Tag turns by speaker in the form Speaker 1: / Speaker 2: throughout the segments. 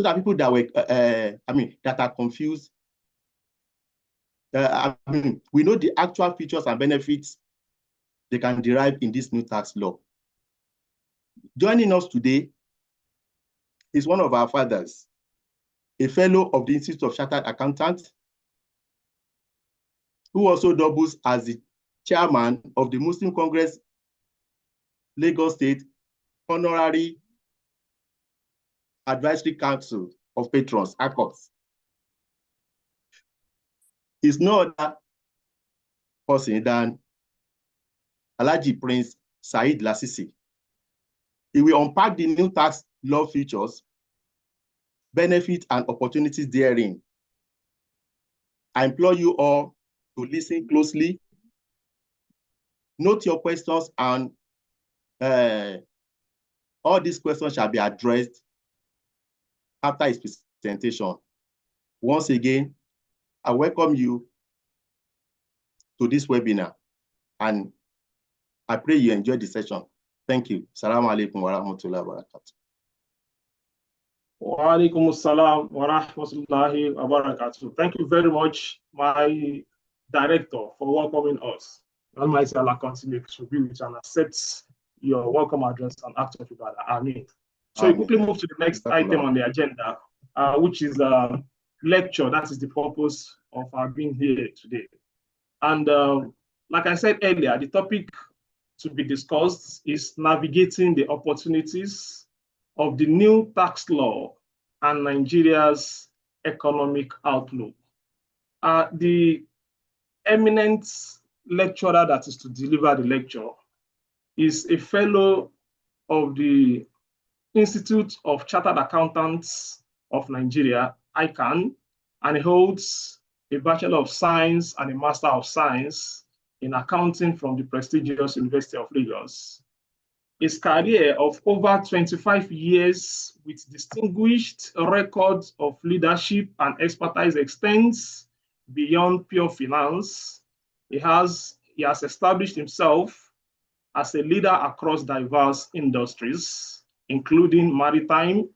Speaker 1: that people that were, that are confused, we know the actual features and benefits they can derive in this new tax law. Joining us today is one of our fathers, a fellow of the Institute of Chartered Accountants, who also doubles as the chairman of the Muslim Congress Lagos State Honorary Advisory Council of Patrons, ACOS. Is no other person than Alhaji Prince Said Lasisi. He will unpack the new tax law features, benefits, and opportunities therein. I implore you all to listen closely, note your questions, and all these questions shall be addressed after his presentation. Once again, I welcome you to this webinar, and I pray you enjoy the session. Thank you. Assalamu alaikum wa rahmatullahi wa barakatuh.
Speaker 2: Wa alaikum assalam wa rahmatullahi wa barakatuh. Thank you very much, my director, for welcoming us. Almighty Allah continue to be with you and accept your welcome address and act of ibadah. Amen. So we quickly move to the next item on the agenda, which is a lecture. That is the purpose of our being here today. And like I said earlier, the topic to be discussed is navigating the opportunities of the new tax law and Nigeria's economic outlook. The eminent lecturer that is to deliver the lecture is a fellow of the Institute of Chartered Accountants of Nigeria, ICAN, and he holds a Bachelor of Science and a Master of Science in accounting from the prestigious University of Lagos. His career of over 25 years with distinguished records of leadership and expertise extends beyond pure finance. He has established himself as a leader across diverse industries, including maritime,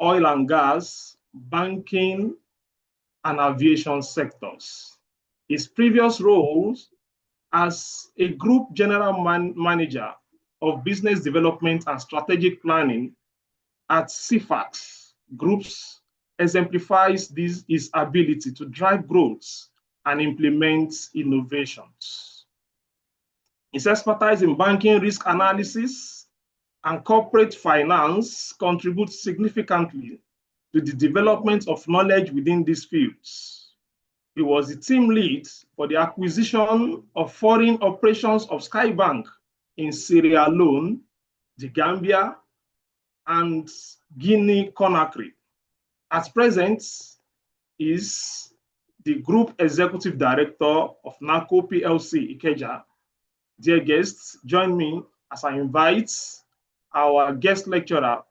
Speaker 2: oil and gas, banking, and aviation sectors. His previous roles as a group general manager of business development and strategic planning at CFAX Groups exemplifies his ability to drive growth and implement innovations. His expertise in banking risk analysis and corporate finance contributes significantly to the development of knowledge within these fields. He was the team lead for the acquisition of foreign operations of Skybank in Sierra Leone, the Gambia, and Guinea-Conakry. At present, is the Group Executive Director of NACO PLC Ikeja. Dear guests, join me as I invite our guest lecturer,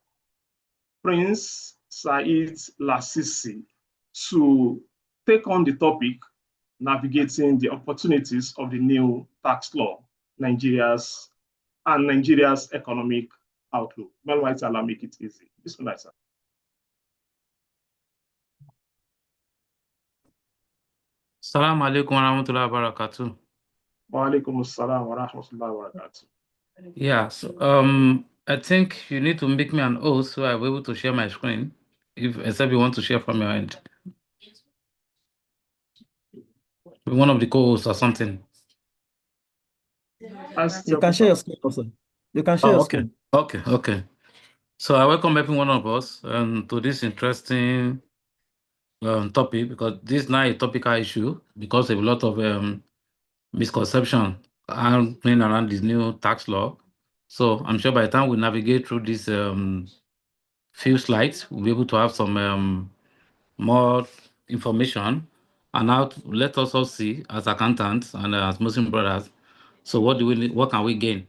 Speaker 2: Prince Said Lasisi, to take on the topic, navigating the opportunities of the new tax law, Nigeria's economic outlook. Well, why Allah make it easy? Bismillah, sir.
Speaker 3: Assalamu alaikum wa rahmatullahi wa barakatuh.
Speaker 2: Wa alaikum assalam wa rahmatullahi wa barakatuh.
Speaker 3: Yeah, so I think you need to make me an host so I'll be able to share my screen, except you want to share from your end. One of the co-hosts or something.
Speaker 4: You can share your screen also. You can share your screen.
Speaker 3: Okay. So I welcome every one of us to this interesting topic, because this is not a topical issue, because of a lot of misconception happening around this new tax law. So I'm sure by the time we navigate through these few slides, we'll be able to have some more information, and now let us all see as accountants and as Muslim brothers. So what can we gain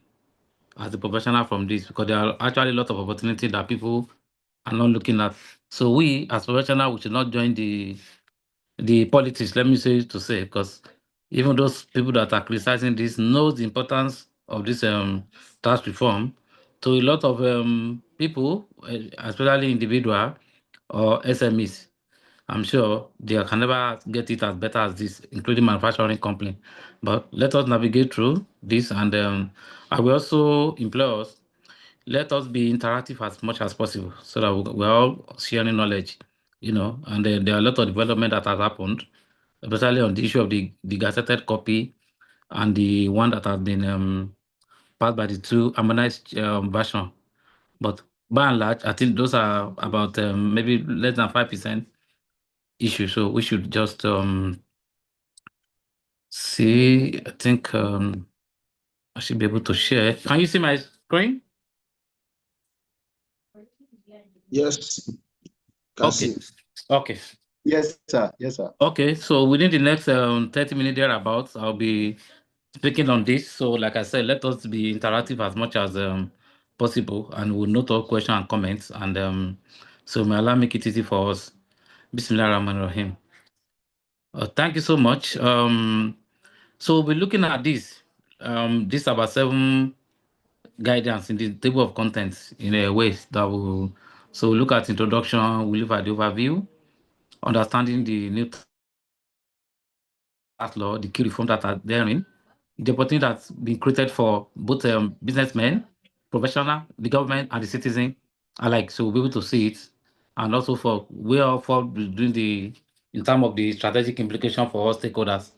Speaker 3: as a professional from this? Because there are actually a lot of opportunities that people are not looking at. So we as professionals, we should not join the politics, let me say, because even those people that are criticizing this knows the importance of this tax reform. To a lot of people, especially individuals, or SMEs. I'm sure they can never get it as better as this, including manufacturing company. But let us navigate through this, and I will also implore us, let us be interactive as much as possible so that we're all sharing knowledge, and there are a lot of development that has happened, especially on the issue of the gazetted copy and the one that has been passed by the two harmonized version. But by and large, I think those are about maybe less than 5% issue. So we should just see. I think I should be able to share. Can you see my screen?
Speaker 5: Yes.
Speaker 3: Okay. Okay.
Speaker 1: Yes, sir. Yes, sir.
Speaker 3: Okay. So within the next 30 minutes thereabouts, I'll be speaking on this. So like I said, let us be interactive as much as possible, and we'll note all questions and comments. And so may Allah make it easy for us. Bismillahirrahmanirrahim. Thank you so much. So we're looking at this. This about 7 guidance in the table of contents in a way that will. So we'll look at introduction. We'll look at the overview, understanding the new tax law, the key reforms that are therein, the opportunity that's been created for both businessmen, professional, the government, and the citizen alike. So we'll be able to see it, and also for doing in terms of the strategic implication for all stakeholders.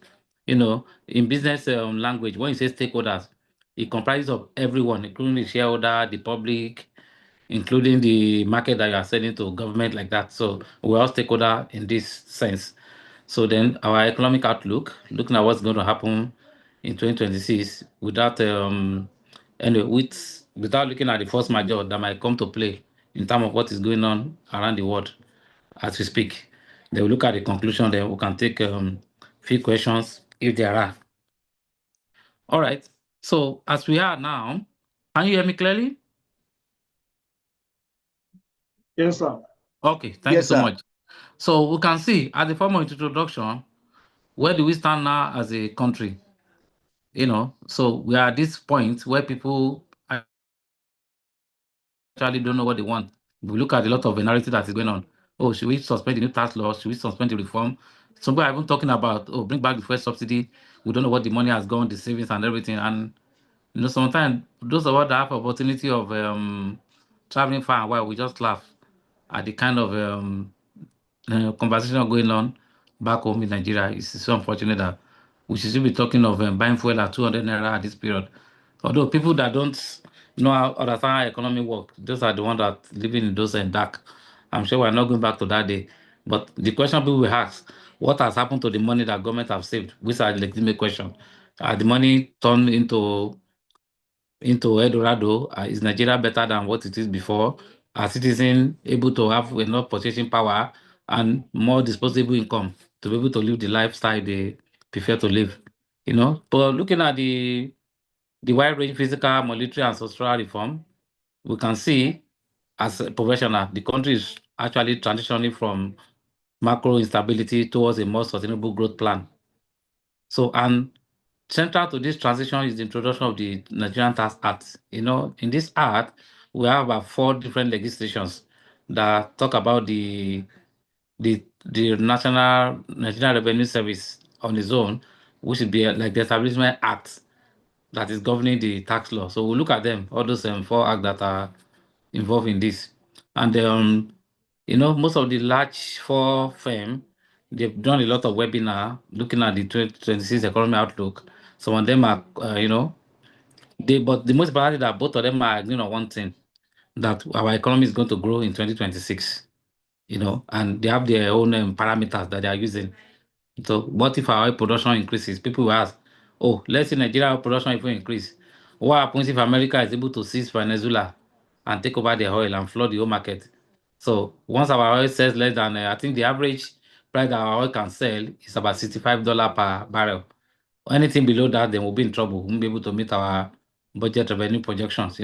Speaker 3: In business language, when you say stakeholders, it comprises of everyone, including the shareholder, the public, including the market that you are selling to government, like that. So we're all stakeholder in this sense. So then our economic outlook, looking at what's going to happen in 2026 without without looking at the force majeure that might come to play in terms of what is going on around the world as we speak. Then we look at the conclusion, then we can take few questions if there are. All right. So as we are now, can you hear me clearly?
Speaker 2: Yes, sir.
Speaker 3: Okay, thank you
Speaker 1: Yes,
Speaker 3: so
Speaker 1: sir.
Speaker 3: much. So we can see at the formal introduction, where do we stand now as a country? So we are at this point where people actually don't know what they want. We look at a lot of the narrative that is going on. Oh, should we suspend the new tax law? Should we suspend the reform? Some people are even talking about, oh, bring back the first subsidy. We don't know what the money has gone, the savings and everything. And sometimes those of us that have opportunity of traveling far and wide, we just laugh at the kind of conversation going on back home in Nigeria. It's so unfortunate that we should still be talking of buying fuel at 200 naira at this period. Although people that don't know how understand how economy work, those are the ones that living in those dark. I'm sure we're not going back to that day. But the question people will ask, what has happened to the money that government have saved? Which are the legitimate question. Are the money turned into Eldorado? Is Nigeria better than what it is before? Are citizens able to have enough purchasing power and more disposable income to be able to live the lifestyle they prefer to live? But looking at the wide-range physical, monetary, and social reform, we can see as a professional, the country is actually transitioning from macro instability towards a more sustainable growth plan. So, and central to this transition is the introduction of the Nigerian Tax Act. In this act, we have about 4 different legislations that talk about the National Nigerian Revenue Service on its own, which would be like the Establishment Act that is governing the tax law. So we'll look at them, all those 4 acts that are involved in this. And most of the large 4 firms, they've done a lot of webinar looking at the 2026 economic outlook. Some of them are, but the most important is that both of them are agreeing on one thing, that our economy is going to grow in 2026, and they have their own parameters that they are using. So what if our oil production increases? People will ask, oh, let's say Nigeria oil production if we increase. What happens if America is able to seize Venezuela and take over the oil and flood the whole market? So once our oil sells less than, I think the average price that our oil can sell is about $65 per barrel. Anything below that, then we'll be in trouble. We won't be able to meet our budget revenue projections,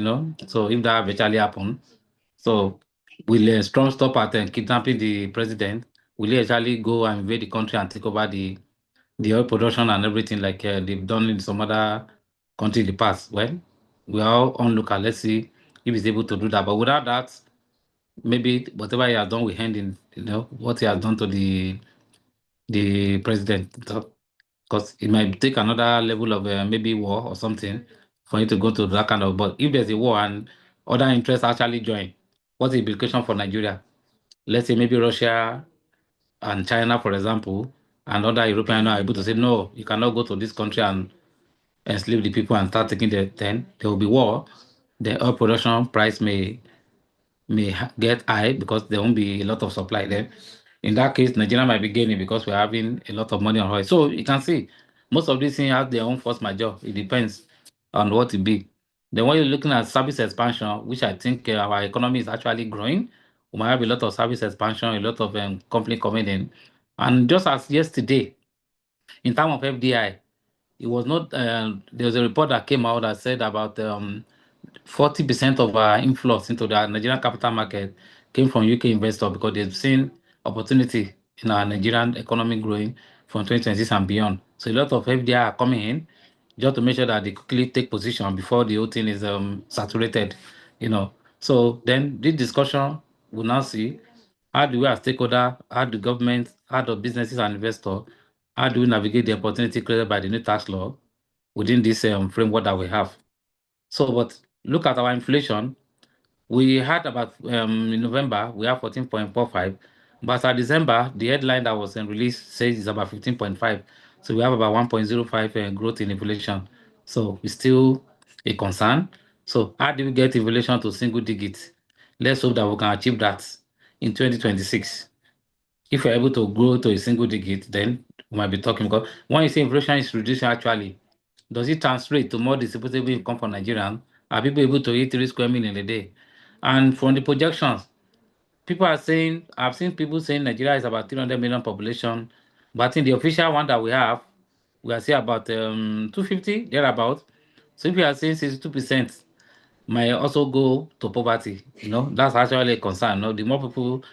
Speaker 3: So if that eventually happens, so will Trump stop at kidnapping the president? Will he actually go and invade the country and take over the oil production and everything like they've done in some other country in the past? Well, we are all on lookout. Let's see if he's able to do that. But without that, maybe whatever he has done will end in, what he has done to the president, because it might take another level of maybe war or something for you to go to that kind of. But if there's a war and other interests actually join, what's the implication for Nigeria? Let's say maybe Russia and China, for example, and other Europeans are able to say, no, you cannot go to this country and enslave the people and start taking then there will be war. The oil production price may get high because there won't be a lot of supply there. In that case, Nigeria might be gaining because we're having a lot of money on oil. So you can see most of these things have their own force majeure. It depends on what it be. Then when you're looking at service expansion, which I think our economy is actually growing, we might have a lot of service expansion, a lot of company coming in. And just as yesterday, in terms of FDI, it was not, there was a report that came out that said about 40% of our influx into the Nigerian capital market came from UK investors because they've seen opportunity in our Nigerian economy growing from 2026 and beyond. So a lot of FDI are coming in just to make sure that they quickly take position before the whole thing is saturated, So then this discussion will now see how do we as stakeholder, how the government, how the businesses and investors, how do we navigate the opportunity created by the new tax law within this framework that we have. So, but look at our inflation. We had about in November, we have 14.45, but at December, the headline that was released says it's about 15.5. So we have about 1.05 growth in inflation. So it's still a concern. So how do we get inflation to single digits? Let's hope that we can achieve that in 2026. If we're able to grow to a single digit, then we might be talking, because when you say inflation is reducing actually, does it translate to more disposable income for Nigerians? Are people able to eat 3 square meal a day? And from the projections, people are saying, I've seen people saying Nigeria is about 300 million population, but in the official one that we have, we are saying about 250, thereabout. So if you are saying 62% might also go to poverty, that's actually a concern. The more people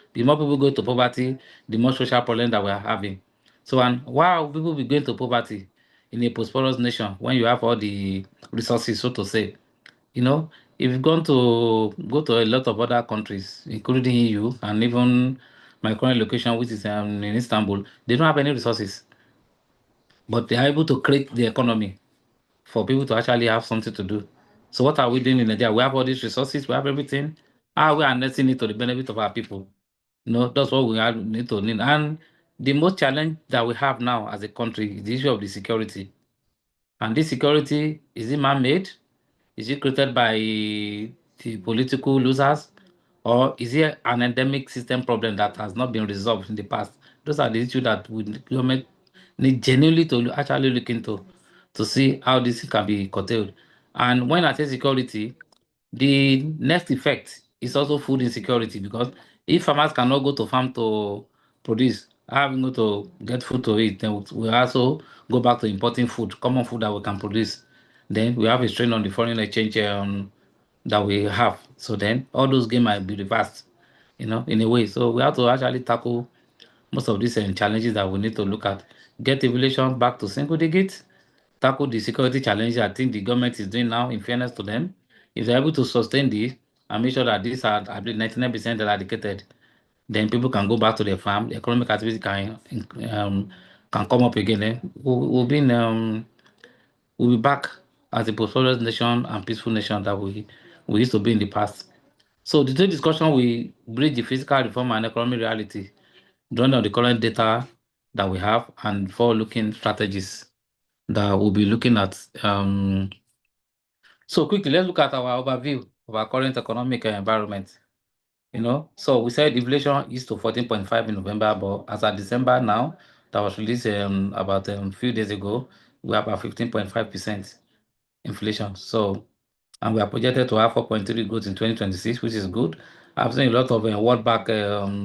Speaker 3: go to poverty, the more social problem that we are having. So, and why will people be going to poverty in a prosperous nation when you have all the resources, so to say? If you've go to a lot of other countries, including EU and even my current location, which is in Istanbul, they don't have any resources, but they are able to create the economy for people to actually have something to do. So what are we doing in Nigeria? We have all these resources, we have everything. How we are harnessing it to the benefit of our people? That's what we need to need. And the most challenge that we have now as a country is the issue of the security. And this security, is it man-made? Is it created by the political losers? Or is it an endemic system problem that has not been resolved in the past? Those are the issues that government need genuinely to actually look into to see how this can be curtailed. And when I say security, the next effect is also food insecurity, because if farmers cannot go to farm to produce, how are we going to get food to eat? Then we also go back to importing food, common food that we can produce. Then we have a strain on the foreign exchange that we have. So then all those games might be reversed, in a way. So we have to actually tackle most of these challenges that we need to look at. Get inflation back to single digits, tackle the security challenges I think the government is doing now, in fairness to them. If they're able to sustain this and make sure that these are at least 99% eradicated, then people can go back to their farm, the economic activity can come up again. Then we'll be back as a prosperous nation and peaceful nation that we used to be in the past. So the today's discussion will bridge the physical reform and economic reality, drawing on the current data that we have and forward-looking strategies that we'll be looking at. So quickly, let's look at our overview of our current economic environment. So we said inflation is to 14.5 in November, but as of December now, that was released about a few days ago, we have about 15.5% inflation. So, and we are projected to have 4.3 growth in 2026, which is good. I've seen a lot of World Bank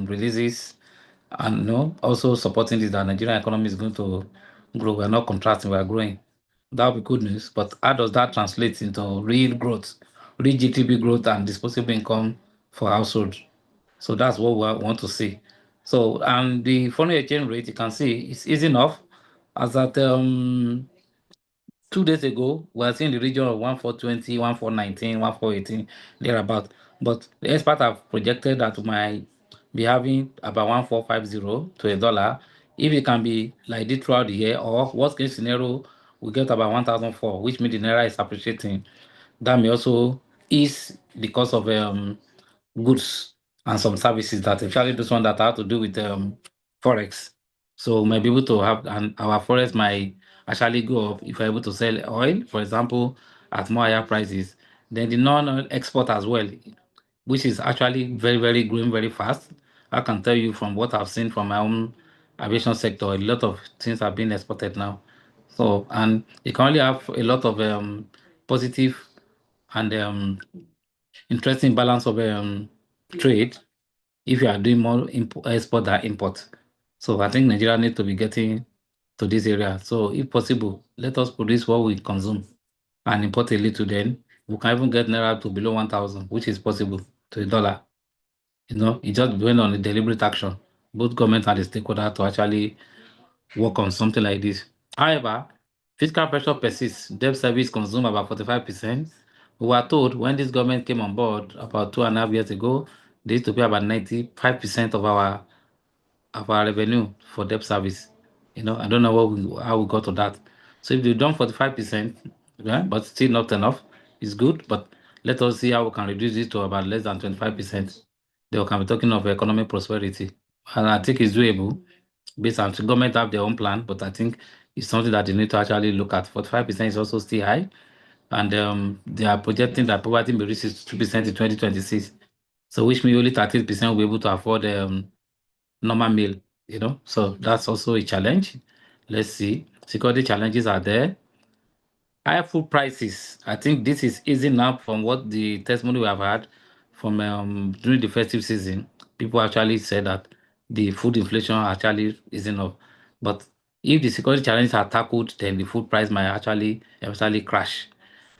Speaker 3: releases, and also supporting this, that Nigerian economy is going to grow. We're not contracting, we're growing. That would be good news. But how does that translate into real growth, real GDP growth and disposable income for households? So that's what we want to see. So, and the foreign exchange rate, you can see it's easy enough. As at 2 days ago, we are seeing the region of 1420, 1419, 1418, thereabout. But the experts have projected that we might be having about 1,450 to $1. If it can be like this throughout the year, or worst case scenario, we get about 1,004, which means the naira is appreciating. That may also ease the cost of goods and some services, that especially those ones that have to do with forex. So we might be able to have, and our forex might actually go up if we're able to sell oil, for example, at more higher prices. Then the non-oil export as well, which is actually very, very growing very fast. I can tell you from what I've seen from my own aviation sector, a lot of things are being exported now. So, and you can only have a lot of positive and interesting balance of trade if you are doing more export than import. So I think Nigeria needs to be getting to this area. So if possible, let us produce what we consume and import a little, then we can even get naira to below 1,000, which is possible, to $1. You know, it just depends on the deliberate action, both government and the stakeholder, to actually work on something like this. However, fiscal pressure persists. Debt service consume about 45%. We were told when this government came on board about 2.5 years ago, they used to pay about 95% of our revenue for debt service. You know, I don't know how we got to that. So if they've done 45%, yeah, but still not enough, it's good. But let us see how we can reduce it to about less than 25%. Then we can be talking of economic prosperity. And I think it's doable based on the government have their own plan, but I think it's something that they need to actually look at. 45% is also still high. And they are projecting that poverty may reach 2% in 2026. So which means only 30% will be able to afford normal meal, you know. So that's also a challenge. Let's see. Security challenges are there. Higher food prices. I think this is easing up from what the testimony we have had from during the festive season. People actually said that the food inflation actually isn't up. But if the security challenges are tackled, then the food price might actually eventually crash.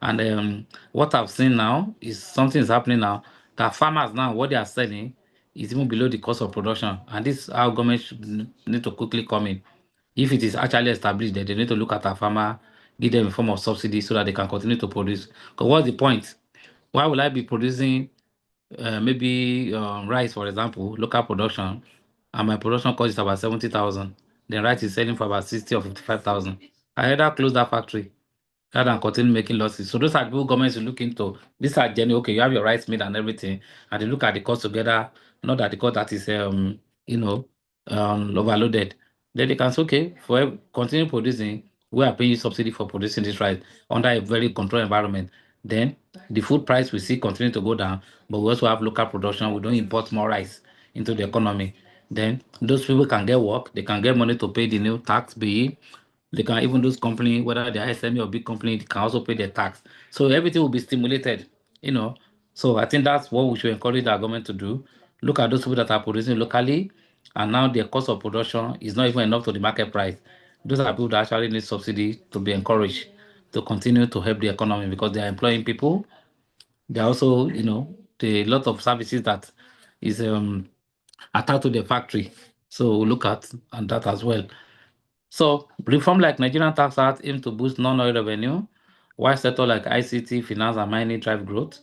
Speaker 3: And what I've seen now is something is happening now, that farmers now, what they are selling is even below the cost of production. And this is how government should need to quickly come in. If it is actually established, that they need to look at our farmer, give them a form of subsidy so that they can continue to produce. Because what's the point? Why will I be producing maybe rice, for example, local production, and my production cost is about 70,000? Then rice is selling for about 60 or 55,000. I either close that factory rather than continue making losses. So those are people governments will look into. These are genuine. Okay, you have your rice made and everything, and they look at the cost together, not at the cost that is you know overloaded. Then they can say, okay, for continue producing, we are paying you subsidy for producing this rice under a very controlled environment. Then the food price will see continue to go down, but we also have local production. We don't import more rice into the economy. Then those people can get work. They can get money to pay the new tax bill. They can, even those companies, whether they're SME or big company, they can also pay their tax. So everything will be stimulated, you know. So I think that's what we should encourage our government to do. Look at those people that are producing locally, and now their cost of production is not even enough to the market price. Those are people that actually need subsidy to be encouraged to continue to help the economy, because they are employing people. They are also, you know, a lot of services that is attached to the factory. So we'll look at and that as well. So reform like Nigerian Tax Act aim to boost non-oil revenue, while sector like ICT, finance, and mining drive growth.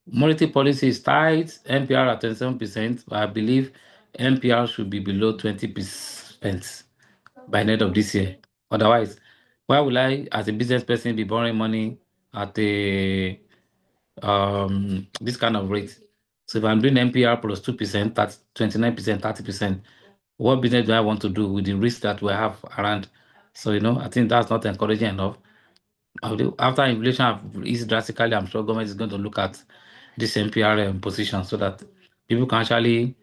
Speaker 3: Monetary policy is tight, NPR at 27%, but I believe NPR should be below 20% by the end of this year. Otherwise, why will I, as a business person, be borrowing money at a this kind of rate? So if I'm doing NPR plus 2%, that's 29%, 30%. What business do I want to do with the risk that we have around? So, you know, I think that's not encouraging enough. After inflation is drastically, I'm sure government is going to look at this NPR position so that people can actually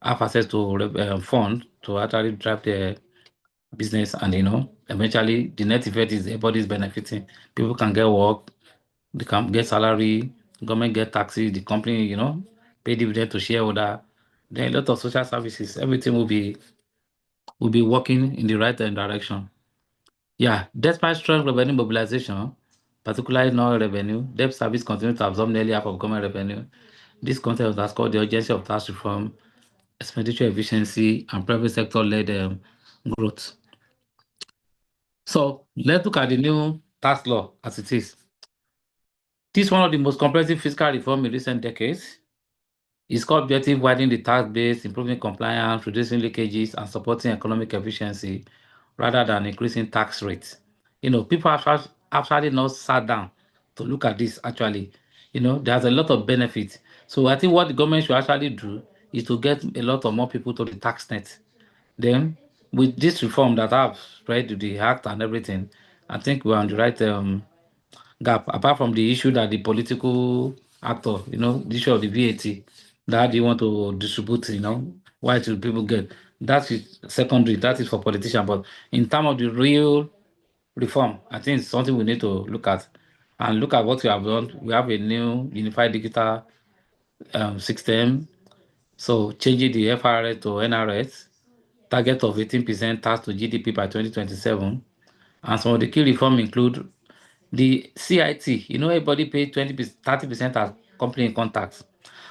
Speaker 3: have access to fund to actually drive their business, and, you know, eventually the net effect is everybody's benefiting. People can get work, they can get salary, government get taxes, the company, you know, pay dividend to shareholder. Then a lot of social services, everything will be working in the right direction. Yeah, despite strong revenue mobilization, particularly non-revenue, debt service continues to absorb nearly half of government revenue. This context has called the urgency of tax reform, expenditure efficiency, and private sector-led growth. So let's look at the new tax law as it is. This is one of the most comprehensive fiscal reform in recent decades. Its core objective: widening the tax base, improving compliance, reducing leakages, and supporting economic efficiency, rather than increasing tax rates. People have actually not sat down to look at this. Actually, there's a lot of benefits. So I think what the government should actually do is to get a lot of more people to the tax net. Then, with this reform that I've spread to the act and everything, I think we're on the right gap. Apart from the issue that the political actor, the issue of the VAT, that they want to distribute, why should people get? That is secondary. That is for politicians. But in terms of the real reform, I think it's something we need to look at. And look at what we have done. We have a new unified digital system. So changing the FRS to NRS, target of 18% tax to GDP by 2027. And some of the key reforms include the CIT. Everybody pay 30% as company income tax.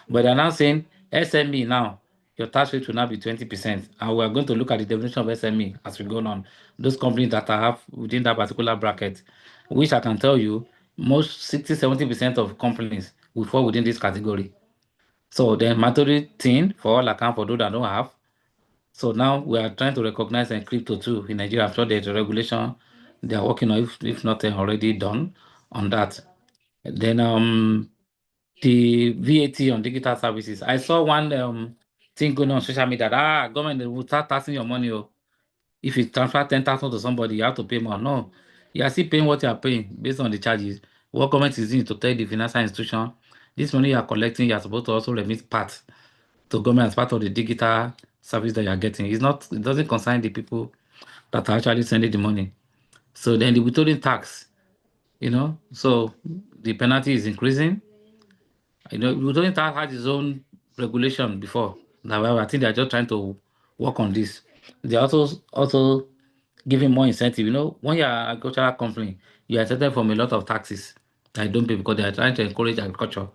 Speaker 3: But they're now saying SME now, your tax rate will now be 20%. And we are going to look at the definition of SME as we go on. Those companies that have within that particular bracket, which I can tell you, most 60-70% of companies will fall within this category. So the mandatory thing for all account for those that don't have. So now we are trying to recognize crypto too in Nigeria. I'm sure there's a regulation they are working on, if not already done on that. Then the VAT on digital services. I saw one thing going on social media that government will start taxing your money. If you transfer 10,000 to somebody, you have to pay more. No, you are still paying what you are paying based on the charges. What government is doing to tell the financial institution, this money you are collecting, you are supposed to also remit part to government as part of the digital service that you are getting. It doesn't concern the people that are actually sending the money. So then the withholding tax, so the penalty is increasing. Withholding tax had its own regulation before. However, I think they're just trying to work on this. They also giving more incentive. When you're an agricultural company, you are exempted from a lot of taxes that you don't pay because they are trying to encourage agriculture.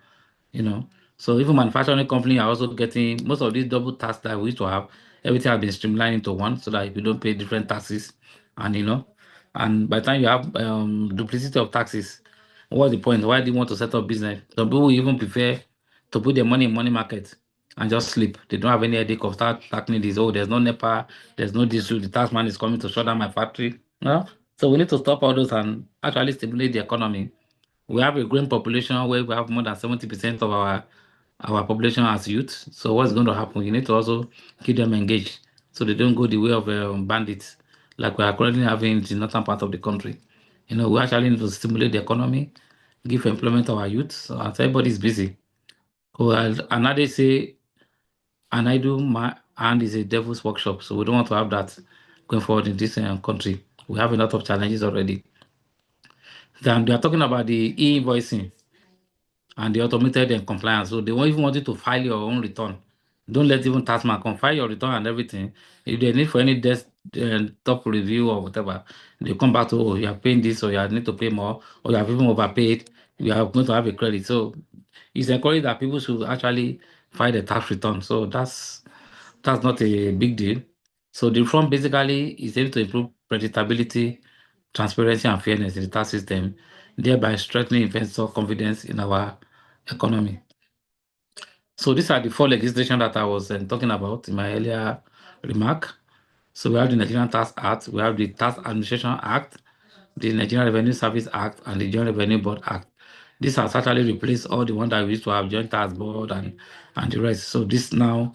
Speaker 3: So even manufacturing company are also getting most of these double tax that we used to have. Everything has been streamlined into one so that if you don't pay different taxes, and by the time you have duplicity of taxes, what's the point? Why do you want to set up business? Some people even prefer to put their money in money market and just sleep. They don't have any headache of start tackling this. Oh, there's no NEPA, there's no diesel, the tax man is coming to shut down my factory. So we need to stop all those and actually stimulate the economy. We have a growing population where we have more than 70% of our population as youth. So what's going to happen? You need to also keep them engaged so they don't go the way of bandits like we are currently having in the northern part of the country. We actually need to stimulate the economy, give employment to our youth, so as everybody is busy. And they say, an idle hand is a devil's workshop. So we don't want to have that going forward in this country. We have a lot of challenges already. Then they are talking about the e-invoicing and the automated compliance. So they won't even want you to file your own return. Don't let even taxman come file your return and everything. If they need for any top review or whatever, they come back to, you are paying this, or you need to pay more, or you have even overpaid, you are going to have a credit. So it's encouraged that people should actually file the tax return. So that's not a big deal. So the reform basically is able to improve predictability, transparency, and fairness in the tax system, thereby strengthening investor confidence in our economy. So these are the 4 legislation that I was talking about in my earlier remark. So we have the Nigerian Tax Act, we have the Tax Administration Act, the Nigerian Revenue Service Act, and the Joint Revenue Board Act. This has actually replaced all the ones that we used to have, Joint Tax Board and the rest. So this now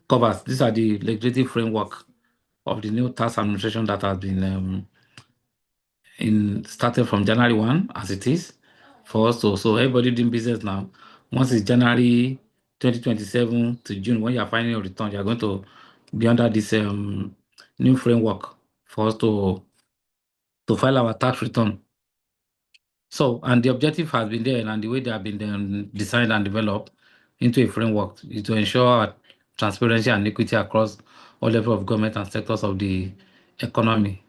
Speaker 3: covers, these are the legislative framework of the new tax administration that has been started from January 1 as it is for us. So everybody doing business now, once it's January 2027 to June, when you're filing your return, you're going to be under this new framework for us to file our tax return. So, and the objective has been there, and the way they have been designed and developed into a framework is to ensure transparency and equity across all levels of government and sectors of the economy.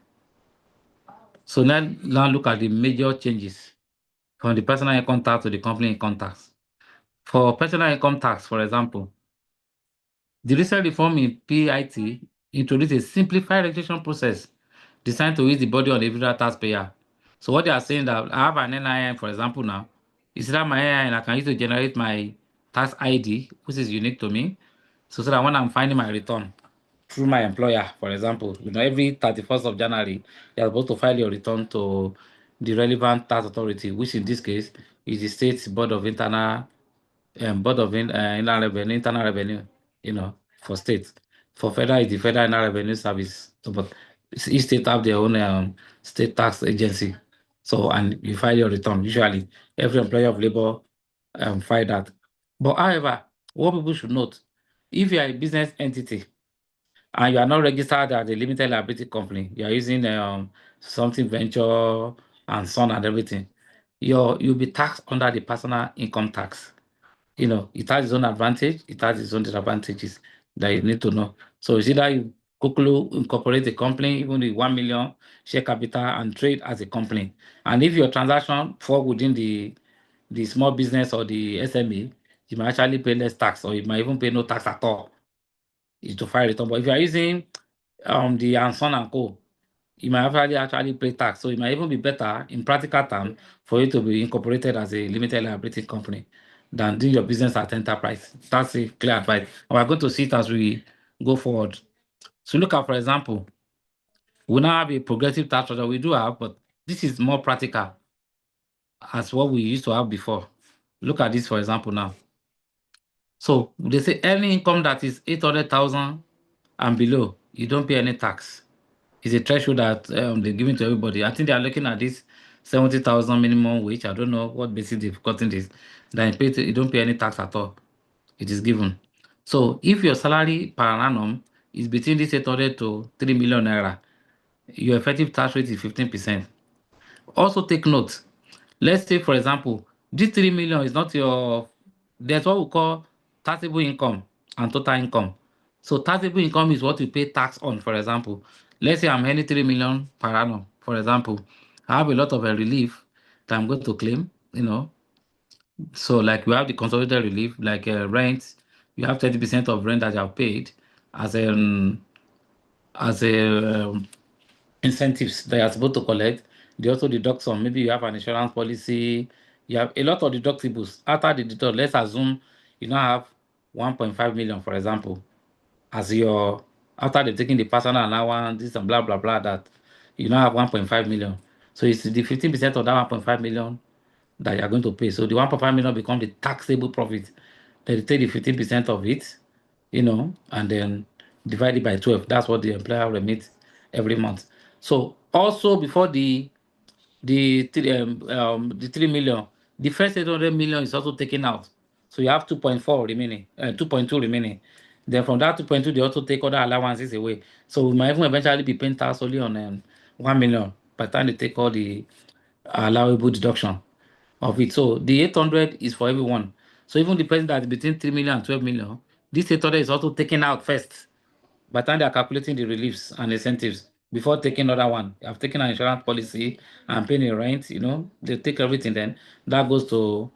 Speaker 3: So now look at the major changes from the personal income tax to the company income tax. For personal income tax, for example, the recent reform in PIT introduced a simplified registration process designed to ease the burden on the individual taxpayer. So what they are saying that I have an NIN, for example, now, is that my NIN I can use to generate my tax ID, which is unique to me. So that when I'm finding my return through my employer, for example, every 31st of January, you're supposed to file your return to the relevant tax authority, which in this case is the State Board of Internal Internal Revenue, for states. For federal, it's the Federal Internal Revenue Service. So, but each state have their own state tax agency. So, and you file your return. Usually, every employer of labor file that. But however, what people should note, if you are a business entity and you are not registered as a limited liability company, you are using something venture and son and everything, you'll be taxed under the personal income tax. It has its own advantage, it has its own disadvantages that you need to know. So it's either you quickly incorporate a company, even with 1 million share capital, and trade as a company. And if your transaction fall within the small business or the SME, you might actually pay less tax, or you might even pay no tax at all. Is to file return. But if you are using the Anson and Co, you might actually pay tax. So it might even be better in practical terms for you to be incorporated as a limited liability company than doing your business as enterprise. That's a clear advice. And we're going to see it as we go forward. So look at, for example, we now have a progressive tax structure. We do have, but this is more practical as what we used to have before. Look at this, for example, now. So they say any income that is 800,000 and below, you don't pay any tax. It's a threshold that they're giving to everybody. I think they are looking at this 70,000 minimum wage. I don't know what basis they've gotten this. Then you don't pay any tax at all. It is given. So if your salary per annum is between this 800 to 3 million naira, your effective tax rate is 15%. Also take note. Let's say, for example, this 3 million is not there's what we call taxable income and total income. So taxable income is what you pay tax on, for example. Let's say I'm earning 3 million per annum, for example. I have a lot of a relief that I'm going to claim, So like we have the consolidated relief, like rent, you have 30% of rent that you have paid as a incentives that you're supposed to collect. They also deduct some. Maybe you have an insurance policy. You have a lot of deductibles. After the deduct, let's assume you now have 1.5 million, for example, as your after they're taking the personal allowance, this and blah blah blah, that you now have 1.5 million. So it's the 15% of that 1.5 million that you're going to pay. So the 1.5 million becomes the taxable profit. Then they take the 15% of it, and then divide it by 12. That's what the employer remits every month. So also before the 3 million, the first 800 million is also taken out. So you have 2.4 remaining, 2.2 remaining. Then from that 2.2, they also take other allowances away. So we might even eventually be paying tax only on 1 million by the time they take all the allowable deduction of it. So the 800 is for everyone. So even the person that's between 3 million and 12 million, this 800 is also taken out first by the time they are calculating the reliefs and incentives before taking another one. I've taken an insurance policy and paying a rent, they take everything, then that goes to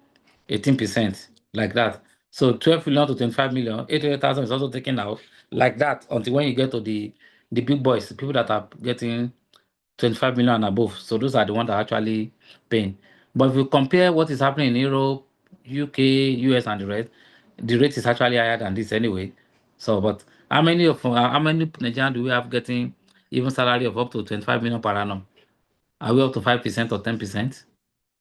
Speaker 3: 18%, like that. So 12 million to 25 million, 800,000 is also taken out like that until when you get to the big boys, the people that are getting 25 million and above. So those are the ones that are actually paying. But if you compare what is happening in Europe, UK, US, and the rest, the rate is actually higher than this anyway. So, but how many Nigerians do we have getting even salary of up to 25 million per annum? Are we up to 5% or 10%?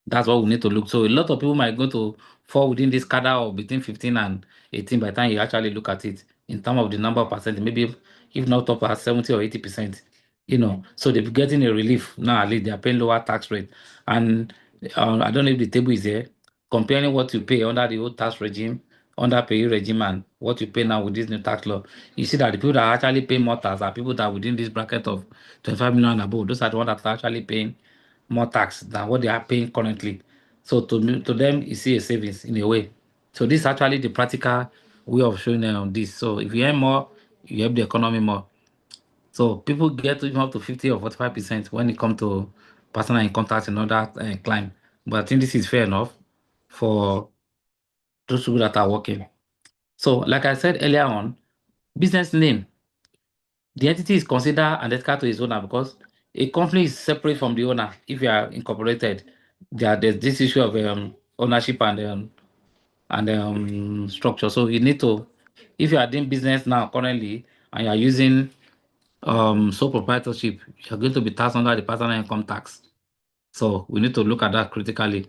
Speaker 3: That's what we need to look. So a lot of people might go to fall within this cadre of between 15 and 18 by the time you actually look at it in terms of the number of percent, maybe if not up at 70 or 80%. So they're getting a relief now. At least they are paying lower tax rate. And I don't know if the table is there, comparing what you pay under the old tax regime, under pay regime, and what you pay now with this new tax law. You see that the people that actually pay more tax are people that are within this bracket of 25 million and above. Those are the ones that are actually paying more tax than what they are paying currently. So to them, you see a savings in a way. So this is actually the practical way of showing them this. So if you earn more, you help the economy more. So people get even up to 50 or 45% when it comes to personal income tax and all that climb. But I think this is fair enough for those people that are working. So like I said earlier on, business name, the entity is considered identical to its owner because a company is separate from the owner. If you are incorporated, there's this issue of ownership and and structure. So you need to, if you are doing business now currently and you are using sole proprietorship, you're going to be taxed under the personal income tax. So we need to look at that critically.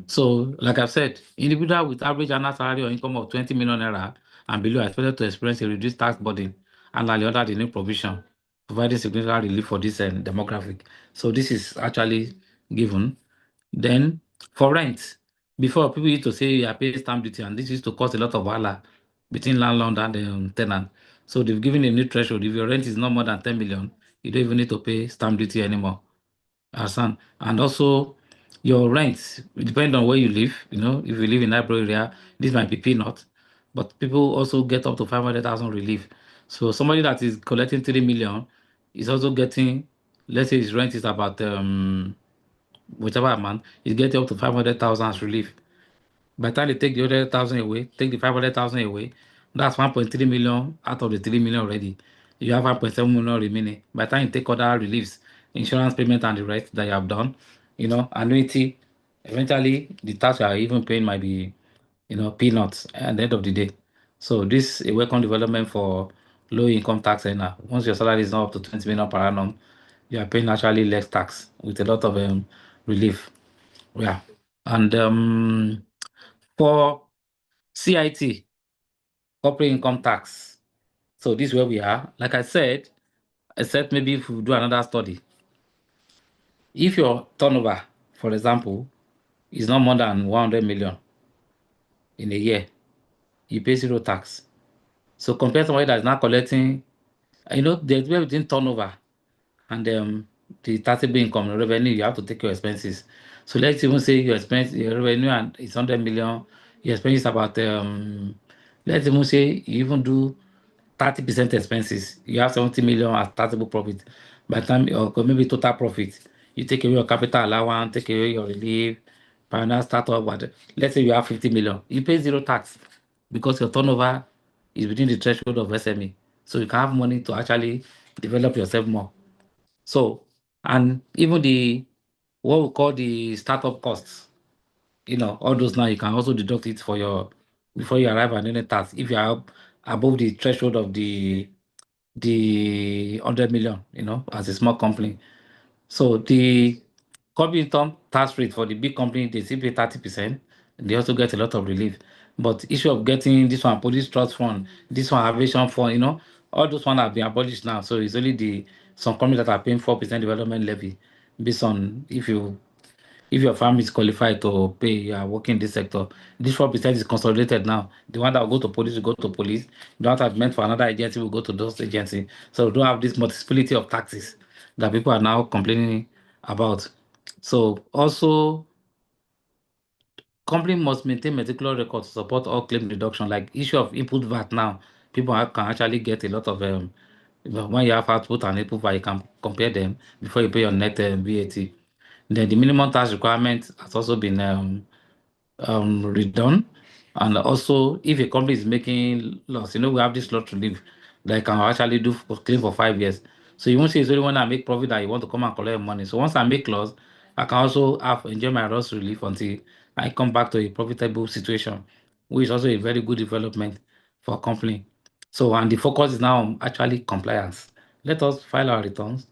Speaker 3: So, like I've said, individual with average annual salary or income of 20 million naira and below are expected to experience a reduced tax burden annually under the new provision, providing significant relief for this demographic. So this is actually given. Then for rent, before people used to say you are paying stamp duty, and this used to cause a lot of wahala between landlord and tenant. So they've given a new threshold. If your rent is not more than 10 million, you don't even need to pay stamp duty anymore. Understand? And also your rent, it depends on where you live. You know, if you live in Ibro area, this might be peanut, but people also get up to 500,000 relief. So somebody that is collecting 3 million is also getting, let's say his rent is about whichever amount, is getting up to 500,000 as relief. By the time they take the 100,000 away, take the 500,000 away, that's 1.3 million out of the 3 million already. You have 1.7 million remaining. By the time you take other reliefs, insurance payment and the rest that you have done, you know, annuity, eventually the tax you are even paying might be, you know, peanuts at the end of the day. So this is a welcome development for low income tax earner. Once your salary is not up to 20 million per annum, you are paying actually less tax with a lot of relief. Yeah. And for CIT, corporate income tax. So this is where we are. Like I said, except maybe if we do another study. If your turnover, for example, is not more than 100 million in a year, you pay zero tax. So compared to somebody that is not collecting, you know, there's where between turnover and the taxable income revenue, you have to take your expenses. So let's even say your revenue and it's 100 million, your expense is about let's even say you even do 30% expenses, you have 70 million as taxable profit. By the time, or maybe total profit, you take away your capital allowance, take away your relief, pioneer startup, but let's say you have 50 million, you pay zero tax because your turnover is within the threshold of SME. So you can have money to actually develop yourself more. So, and even the, what we call the startup costs, you know, all those now you can also deduct it for your, before you arrive at any tax, if you are above the threshold of the 100 million, you know, as a small company. So the corporate income tax rate for the big company, they still pay 30%. They also get a lot of relief. But issue of getting this one, police trust fund, this one, aviation fund, you know, all those ones have been abolished now. So it's only the some companies that are paying 4% development levy based on if your family is qualified to pay, you are working in this sector. This 4% is consolidated now. The one that will go to police will go to police. The one that's meant for another agency will go to those agencies. So we don't have this multiplicity of taxes that people are now complaining about. So also, company must maintain meticulous records to support all claim reduction. Like issue of input VAT now, people can actually get a lot of when you have output and input VAT, you can compare them before you pay your net VAT. Then the minimum tax requirement has also been redone. And also, if a company is making loss, you know, we have this lot relief that you can actually do for claim for 5 years. So you won't say it's only when I make profit that you want to come and collect money. So once I make loss, I can also enjoy my loss relief until I come back to a profitable situation, which is also a very good development for a company. So, and the focus is now on actually compliance. Let us file our returns,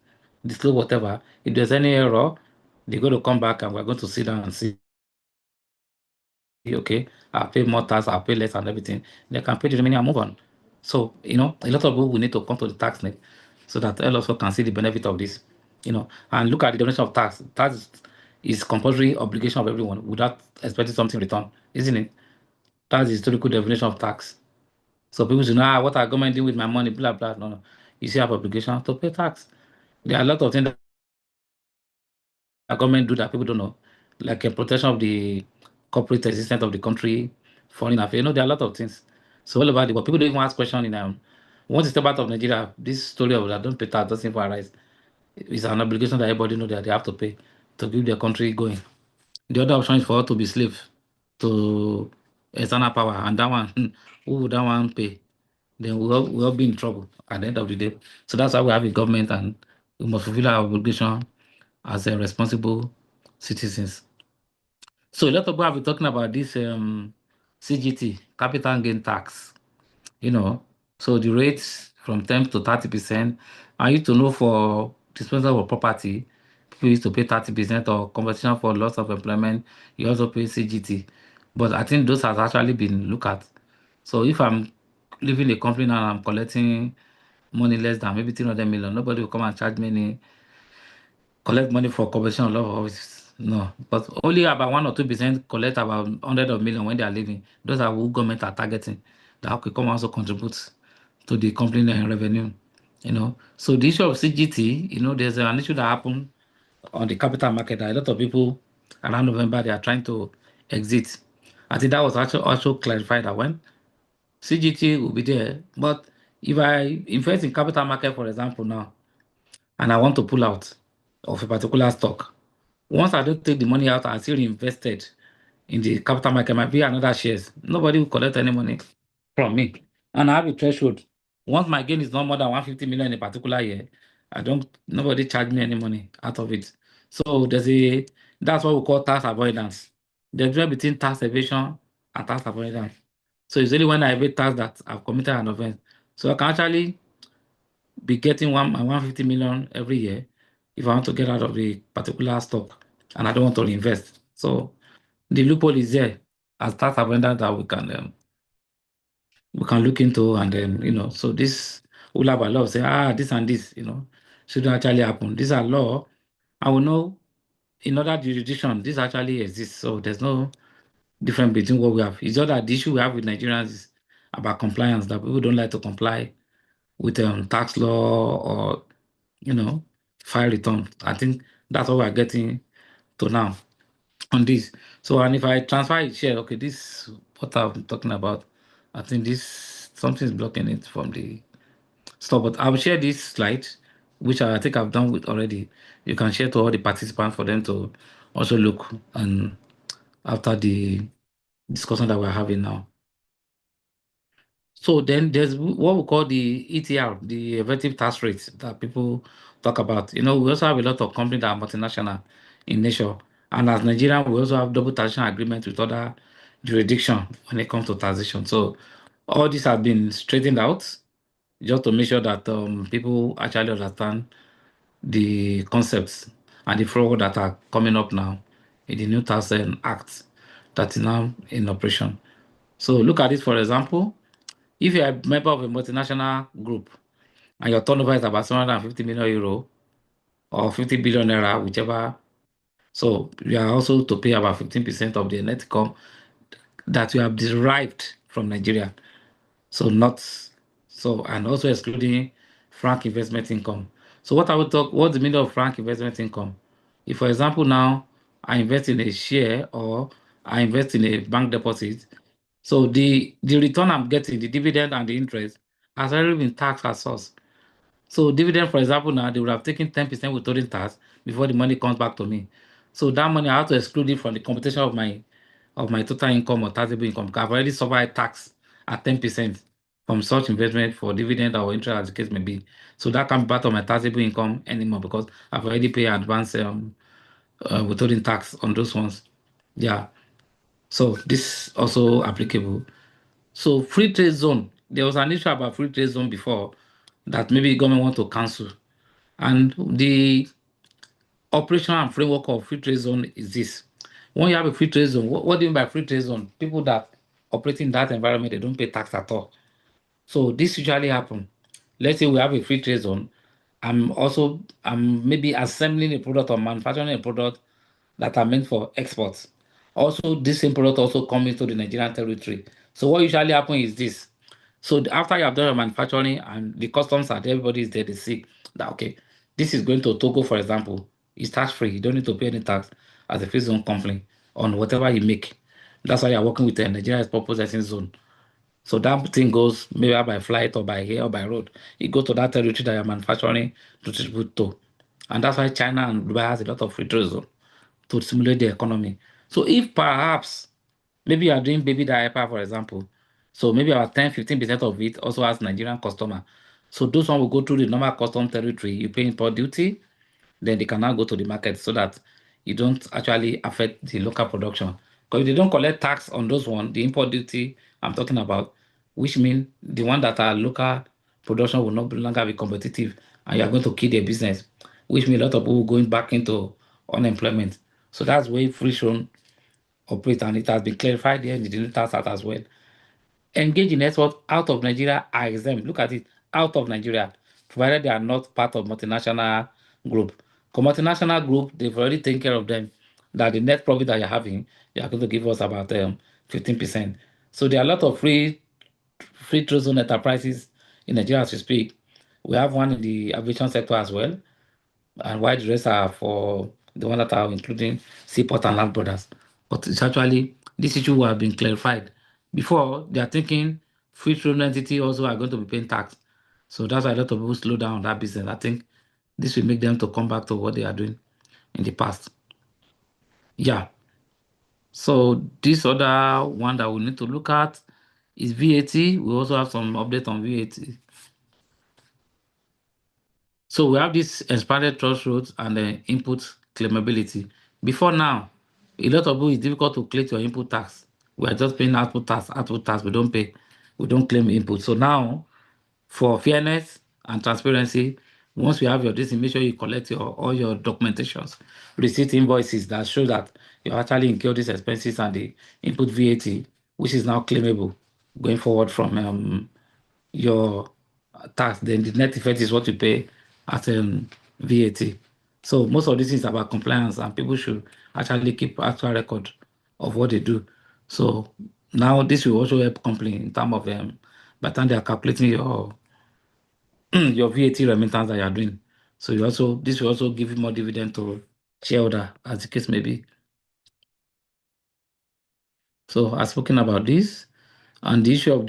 Speaker 3: disclose whatever. If there's any error, they're going to come back and we're going to sit down and see, okay, I'll pay more tax, I'll pay less and everything. They can pay the remaining and move on. So, you know, a lot of people will need to come to the tax net so that all also can see the benefit of this, you know, and look at the donation of tax. Tax is compulsory obligation of everyone without expecting something return, isn't it? That's the historical definition of tax. So people say, nah, what are government doing with my money, blah, blah. No, no. You still have obligation to pay tax. There are a lot of things that government do that people don't know, like a protection of the corporate existence of the country, foreign affairs. You know, there are a lot of things. So all about it, but people don't even ask questions in once you step out of Nigeria, this story of that don't pay tax doesn't arise. It's an obligation that everybody know that they have to pay to keep their country going. The other option is for us to be slave to external power, and that one, who would that one pay? Then we'll be in trouble at the end of the day. So that's why we have a government, and we must fulfill our obligation as a responsible citizens. So a lot of people have been talking about this CGT, capital gain tax, so the rates from 10 to 30%. I used to know for disposal of property, people used to pay 30% or compensation for loss of employment, you also pay CGT. But I think those has actually been looked at. So if I'm leaving a company now and I'm collecting money less than maybe 300 million, nobody will come and charge me collect money for compensation of loss of offices. No, but only about 1 or 2% collect about 100 of million when they are leaving. Those are who government are targeting. That could come also contribute to the company revenue. So the issue of CGT, there's an issue that happened on the capital market. A lot of people around November, they are trying to exit. I think that was also clarified that when CGT will be there, but if I invest in capital market, for example, now, and I want to pull out of a particular stock, once I don't take the money out, I still invested in the capital market, might be another shares. Nobody will collect any money from me. And I have a threshold. Once my gain is not more than 150 million in a particular year, nobody charge me any money out of it. So that's what we call tax avoidance. There's a difference between tax evasion and tax avoidance. So it's only when I evade tax that I've committed an offense. So I can actually be getting 150 million every year if I want to get out of a particular stock and I don't want to reinvest. So the loophole is there as tax avoidance that we can look into, and then so this will have a law say this and this shouldn't actually happen. These are law. I will know in other jurisdictions this actually exists. So there's no difference between what we have. It's just that the issue we have with Nigerians is about compliance, that people don't like to comply with tax law or file return. I think that's what we're getting to now on this. So, and if I transfer it share, okay, this what I'm talking about. I think something's blocking it from the stop. But I'll share this slide, which I think I've done with already. You can share to all the participants for them to also look and after the discussion that we're having now. So then there's what we call the ETR, the effective tax rate that people talk about. We also have a lot of companies that are multinational in nature. And as Nigerian, we also have double taxation agreements with other jurisdictions when it comes to taxation. So all this has been straightened out just to make sure that people actually understand the concepts and the framework that are coming up now in the new tax act that is now in operation. So look at this, for example. If you're a member of a multinational group and your turnover is about 750 million euro or 50 billion naira, whichever, so you are also to pay about 15% of the net income that you have derived from Nigeria. And also excluding frank investment income. So what's the meaning of frank investment income? If, for example, now I invest in a share or I invest in a bank deposit, so the return I'm getting, the dividend and the interest, has already been taxed as source. So dividend, for example, now they would have taken 10% withholding tax before the money comes back to me. So that money I have to exclude it from the computation of my total income or taxable income, because I've already survived tax at 10% from such investment for dividend or interest, as the case may be. So that can't be part of my taxable income anymore because I've already paid advance withholding tax on those ones. Yeah. So this also applicable. So free trade zone, there was an issue about free trade zone before that maybe government want to cancel. And the operational and framework of free trade zone is this. When you have a free trade zone, what do you mean by free trade zone? People that operate in that environment, they don't pay tax at all. So this usually happens. Let's say we have a free trade zone. I'm maybe assembling a product or manufacturing a product that are meant for exports. Also, this same product also comes into the Nigerian territory. So what usually happens is this. So after you have done your manufacturing and the customs are there, everybody is there, they see that, okay, this is going to Togo, for example. It's tax-free. You don't need to pay any tax as a free zone company on whatever you make. That's why you're working with a Nigeria Export Processing Zone. So that thing goes maybe by flight or by air or by road. It goes to that territory that you're manufacturing to distribute to. And that's why China and Dubai has a lot of free trade zone to stimulate the economy. So if perhaps maybe you are doing baby diaper, for example, so maybe about 10-15% of it also has Nigerian customer. So those one will go through the normal custom territory. You pay import duty, then they can now go to the market so that you don't actually affect the local production. Because if they don't collect tax on those ones, the import duty I'm talking about, which means the one that are local production will not longer be competitive, and you are going to kill their business, which means a lot of people going back into unemployment. So that's where free zone operate, and it has been clarified here in the new tax act as well. Engage in export out of Nigeria are exempt. Look at it, out of Nigeria, provided they are not part of multinational group. For multinational group, they've already taken care of them. That the net profit that you're having, they are going to give us about 15%. So there are a lot of free trade zone enterprises in Nigeria as we speak. We have one in the aviation sector as well, and while the rest are for the one that are including seaport and land borders. But it's actually this issue will have been clarified. Before they are thinking free trade entity also are going to be paying tax. So that's why a lot of people slow down that business. I think this will make them to come back to what they are doing in the past. Yeah. So this other one that we need to look at is VAT. We also have some update on VAT. So we have this expanded thresholds and the input claimability. Before now, a lot of people it's difficult to collect your input tax. We are just paying output tax. We don't pay, we don't claim input. So now, for fairness and transparency, once you have your this, make sure you collect all your documentations, receipt invoices that show that you actually incur these expenses and the input VAT, which is now claimable going forward from your tax. Then the net effect is what you pay as VAT. So most of this is about compliance, and people should actually keep actual record of what they do. So now this will also help company in terms of by the time they are calculating your your VAT remittance that you are doing. So this will also give you more dividend to shareholder, as the case may be. So I've spoken about this, and the issue of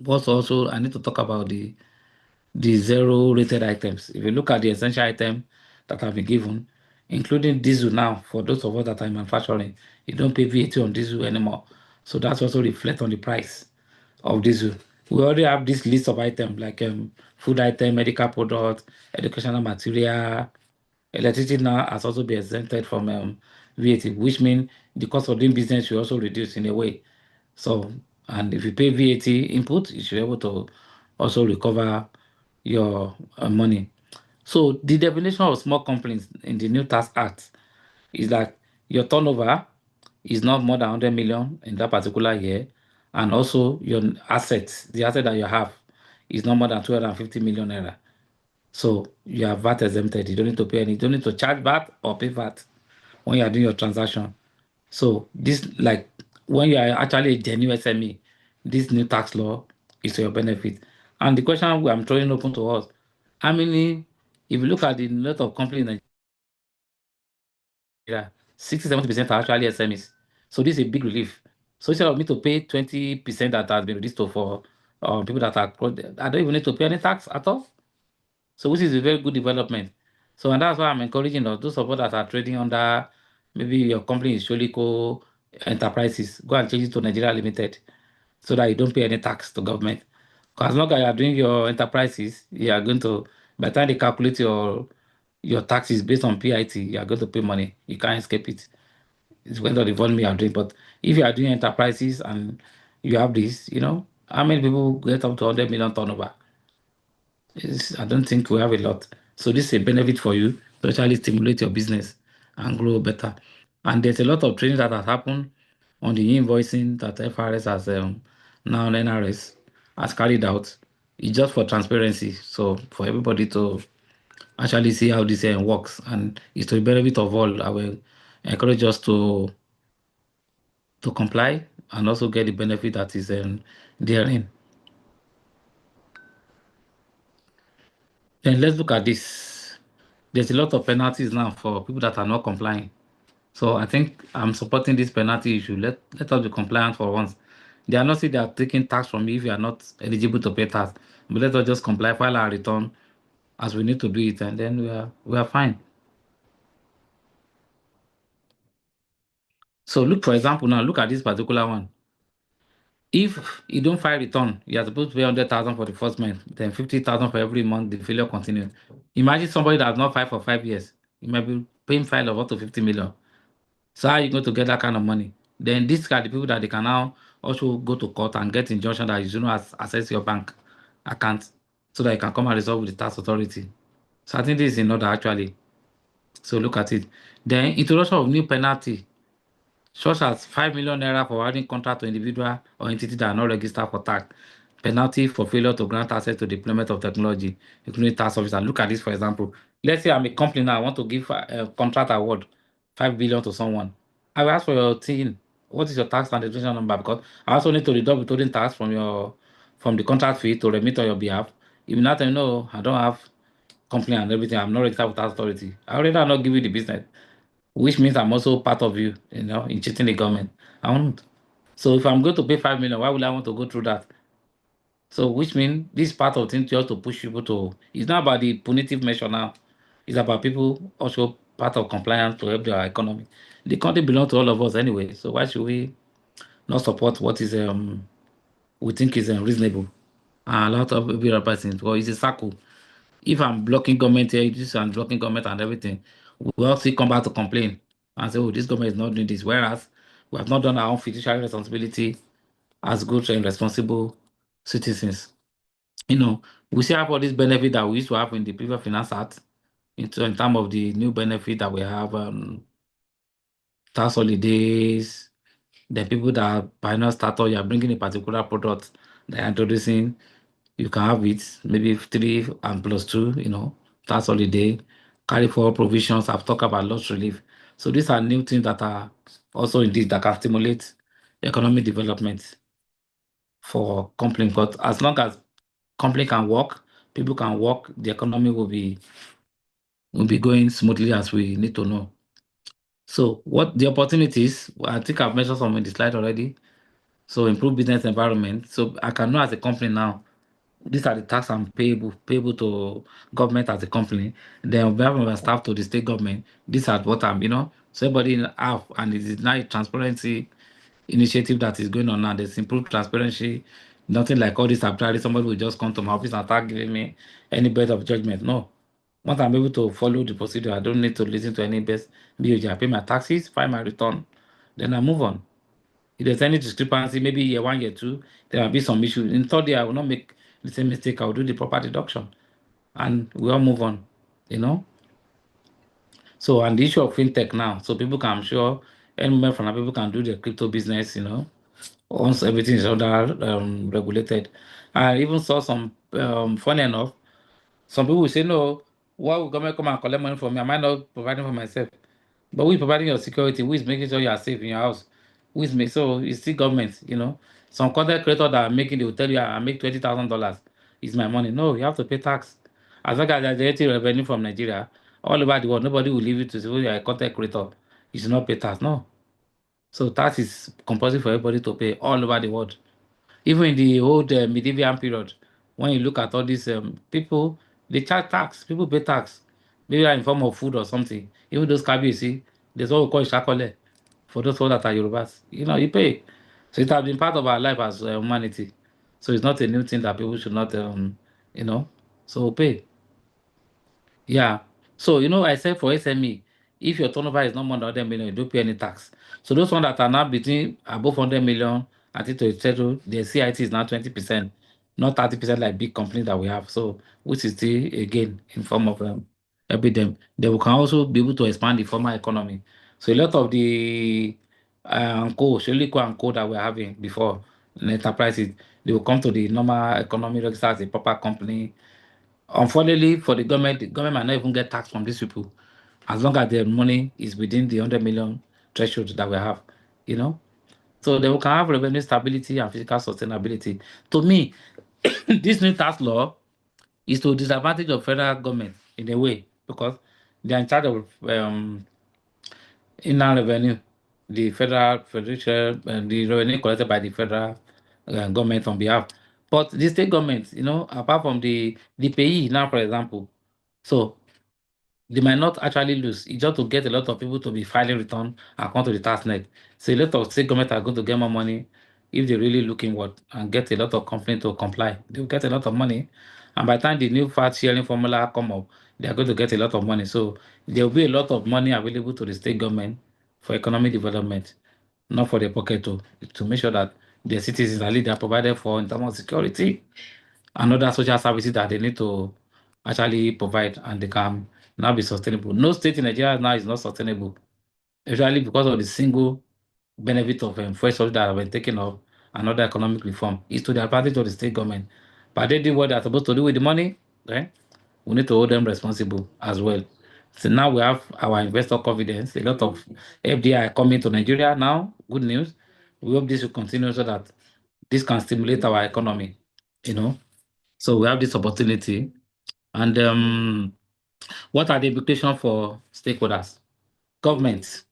Speaker 3: what's also I need to talk about the zero rated items. If you look at the essential item that have been given, including diesel now, for those of us that are in manufacturing, you don't pay VAT on diesel anymore. So that's also reflect on the price of diesel. We already have this list of items like food item, medical products, educational material. Electricity now has also been exempted from VAT, which means the cost of doing business will also reduce in a way. So, and if you pay VAT input, you should be able to also recover your money. So the definition of small companies in the new tax act is that your turnover is not more than 100 million in that particular year, and also your assets, the asset that you have, is not more than 250 million naira. So you are VAT exempted. You don't need to pay any. You don't need to charge VAT or pay VAT when you are doing your transaction. So this, like when you are actually a genuine SME, this new tax law is to your benefit. And the question I'm throwing open to us, how many, if you look at the lot of companies in Nigeria, 60-70% are actually SMEs. So this is a big relief. So instead of me to pay 20% that has been reduced for people that are, I don't even need to pay any tax at all. So which is a very good development. So and that's why I'm encouraging those of us that are trading under, maybe your company is Sholiko Enterprises, go and change it to Nigeria Limited so that you don't pay any tax to government. Because as long as you are doing your enterprises, you are going to, by the time they calculate your taxes based on PIT, you are going to pay money. You can't escape it. It's when the volume you are doing. But if you are doing enterprises and you have this, how many people get up to 100 million turnover? I don't think we have a lot. So this is a benefit for you to actually stimulate your business and grow better. And there's a lot of training that has happened on the invoicing that FRS has now NRS has carried out. It's just for transparency. So for everybody to actually see how this works, and it's to the benefit of all. I will encourage us to comply and also get the benefit that is therein. Then let's look at this. There's a lot of penalties now for people that are not complying. So I think I'm supporting this penalty issue. Let us be compliant for once. They are not saying they are taking tax from you if you are not eligible to pay tax. But let us just comply, file our return as we need to do it, and then we are fine. So look, for example, now look at this particular one. If you don't file return, you are supposed to pay 100,000 for the first month, then 50,000 for every month, the failure continues. Imagine somebody that has not filed for 5 years. You might be paying fine of up to 50 million. So how are you going to get that kind of money? then these are the people that they can now also go to court and get injunction that you do not access your bank account so that you can come and resolve with the tax authority. So I think this is in order actually. So look at it. Then introduction of new penalty, such as 5 million naira for adding contract to individual or entity that are not registered for tax, penalty for failure to grant access to deployment of technology, including tax officer. Look at this, for example. Let's say I'm a company now, I want to give a contract award, 5 billion to someone. I will ask for your team, what is your tax and registration number? Because I also need to deduct withholding tax from the contract fee to remit on your behalf. If you not know, I don't have company and everything, I'm not registered with tax authority. I already not give you the business, which means I'm also part of you, in cheating the government. I won't. So if I'm going to pay 5 million, why would I want to go through that? So which means this part of things just to push people to, it's not about the punitive measure now. It's about people also part of compliance to help their economy. The country belongs to all of us anyway. So why should we not support what is we think is reasonable? And a lot of people persons, well, it's a circle. If I'm blocking government agencies and blocking government and everything, we all still come back to complain and say, oh, this government is not doing this. Whereas we have not done our own fiduciary responsibility as good and responsible citizens. We still have all these benefits that we used to have in the previous Finance Act in terms of the new benefit that we have, tax holidays, the people that are pioneer startup, you are bringing a particular product that you're introducing, you can have it, maybe 3 and plus 2, tax holiday, carry forward provisions. I've talked about loss relief. So these are new things that are also indeed that can stimulate economic development for company. But as long as company can work, people can work, the economy will be going smoothly as we need to know. So what the opportunities, I think I've mentioned some in the slide already. So improve business environment. So I can know as a company now, these are the tax I'm payable to government as a company. Then we have my staff to the state government. These are what so everybody have, and it is now a transparency initiative that is going on now. There's improved transparency. Nothing like all this arbitrary. Somebody will just come to my office and start giving me any bit of judgment. No. Once I'm able to follow the procedure, I don't need to listen to any best BOJ. I pay my taxes, file my return, then I move on. If there's any discrepancy, maybe year 1, year 2, there will be some issues. In third year, I will not make the same mistake. I will do the proper deduction, and we all move on. So, and the issue of fintech now, so people can, I'm sure, any member from people can do their crypto business. Once everything is under regulated. I even saw some, funny enough, some people will say, no, why would government come and collect money from me? Am I not providing for myself? But who is providing your security? Who is making sure you are safe in your house? Who is making, so it's still government, Some content creators that are making, they will tell you, I make $20,000. It's my money. No, you have to pay tax. As long as they're generating revenue from Nigeria, all over the world, nobody will leave you to say, oh, you're a content creator. You should not pay tax. No. So tax is compulsory for everybody to pay all over the world. Even in the old medieval period, when you look at all these people, they charge tax. People pay tax, maybe in form of food or something. Even those cabby, you see, there's what we call shakole. For those that are Yorubas, you pay. So it has been part of our life as humanity. So it's not a new thing that people should not, so pay. Yeah. So, I said for SME, if your turnover is not more than 100 million, you don't pay any tax. So those ones that are now between above 100 million, I think to settle, their CIT is now 20%, not 30% like big companies that we have. So, which is still, again, in form of helping them. They can also be able to expand the formal economy. So a lot of the Shiriko and Co that we're having before, in enterprises, they will come to the normal economy register as a proper company. Unfortunately, for the government might not even get tax from these people as long as their money is within the 100 million threshold that we have, So they can have revenue stability and fiscal sustainability. To me, this new tax law is to disadvantage of federal government in a way because they are in charge of inland revenue, the federation, and the revenue collected by the federal government on behalf. But the state government, apart from the payee now, for example, so they might not actually lose. It's just to get a lot of people to be filing return and come to the tax net. So a lot of state government are going to get more money if they really look inward and get a lot of company to comply. They will get a lot of money. And by the time the new VAT sharing formula come up, they are going to get a lot of money. So there will be a lot of money available to the state government for economic development. not for the pocket to make sure that the citizens at least they are provided for in terms of security and other social services that they need to actually provide, and they can now be sustainable. No state in Nigeria now is not sustainable, especially because of the single benefit of fuel subsidy that have been taken off and other economic reform. Is to the advantage of the state government. But they do what they're supposed to do with the money, right? We need to hold them responsible as well. So now we have our investor confidence. A lot of FDI coming to Nigeria now. Good news. We hope this will continue so that this can stimulate our economy, you know. So we have this opportunity. And what are the implications for stakeholders? Governments.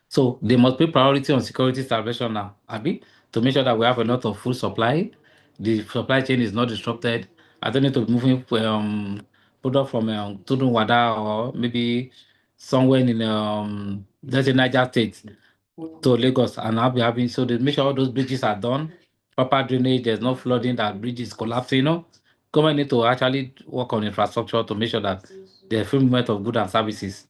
Speaker 3: So they must pay priority on security salvation now, Abi, to make sure that we have a lot of food supply. The supply chain is not disrupted. I don't need to be moving product from Tudun Wada or maybe somewhere in let's say Niger State to Lagos, and I'll be having, so they make sure all those bridges are done, proper drainage, there's no flooding, that bridge is collapsing, Government need to actually work on infrastructure to make sure that there's free movement of goods and services.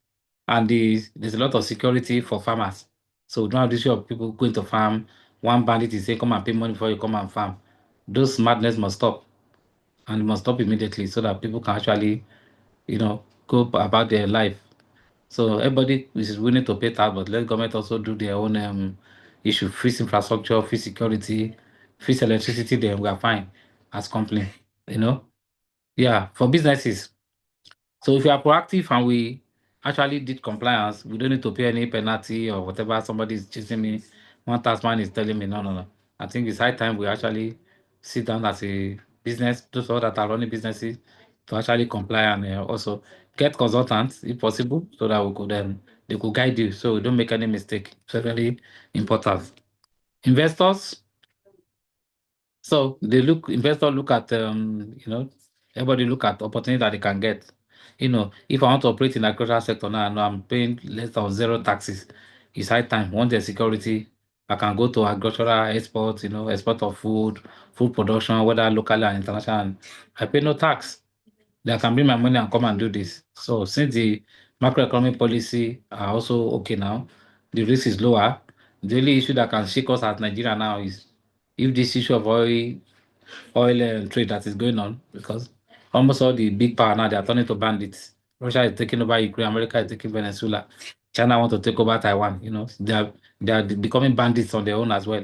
Speaker 3: And there's a lot of security for farmers. So we don't have the issue of people going to farm. One bandit is saying, come and pay money before you come and farm. Those madness must stop. And it must stop immediately so that people can actually, go about their life. So everybody is willing to pay tax, but let government also do their own issue, free infrastructure, free security, free electricity, then we are fine as company, Yeah, for businesses. So if you are proactive and we actually did compliance, we don't need to pay any penalty or whatever. Somebody is chasing me, one taxman is telling me, no. I think it's high time we actually sit down as a business, those all that are running businesses, to actually comply and also get consultants if possible, so that we could they could guide you so we don't make any mistake. It's very important. Investors. So investors look at everybody look at opportunity that they can get. If I want to operate in the agricultural sector now, I know I'm paying less than zero taxes. It's high time. Once there's security, I can go to agricultural exports, export of food production, whether locally and international, and I pay no tax. I can bring my money and come and do this. So since the macroeconomic policy are also okay now, the risk is lower. The only issue that can shake us at Nigeria now is if this issue of oil trade that is going on, because almost all the big power now, they are turning to bandits. Russia is taking over Ukraine, America is taking Venezuela, China want to take over Taiwan, they are becoming bandits on their own as well,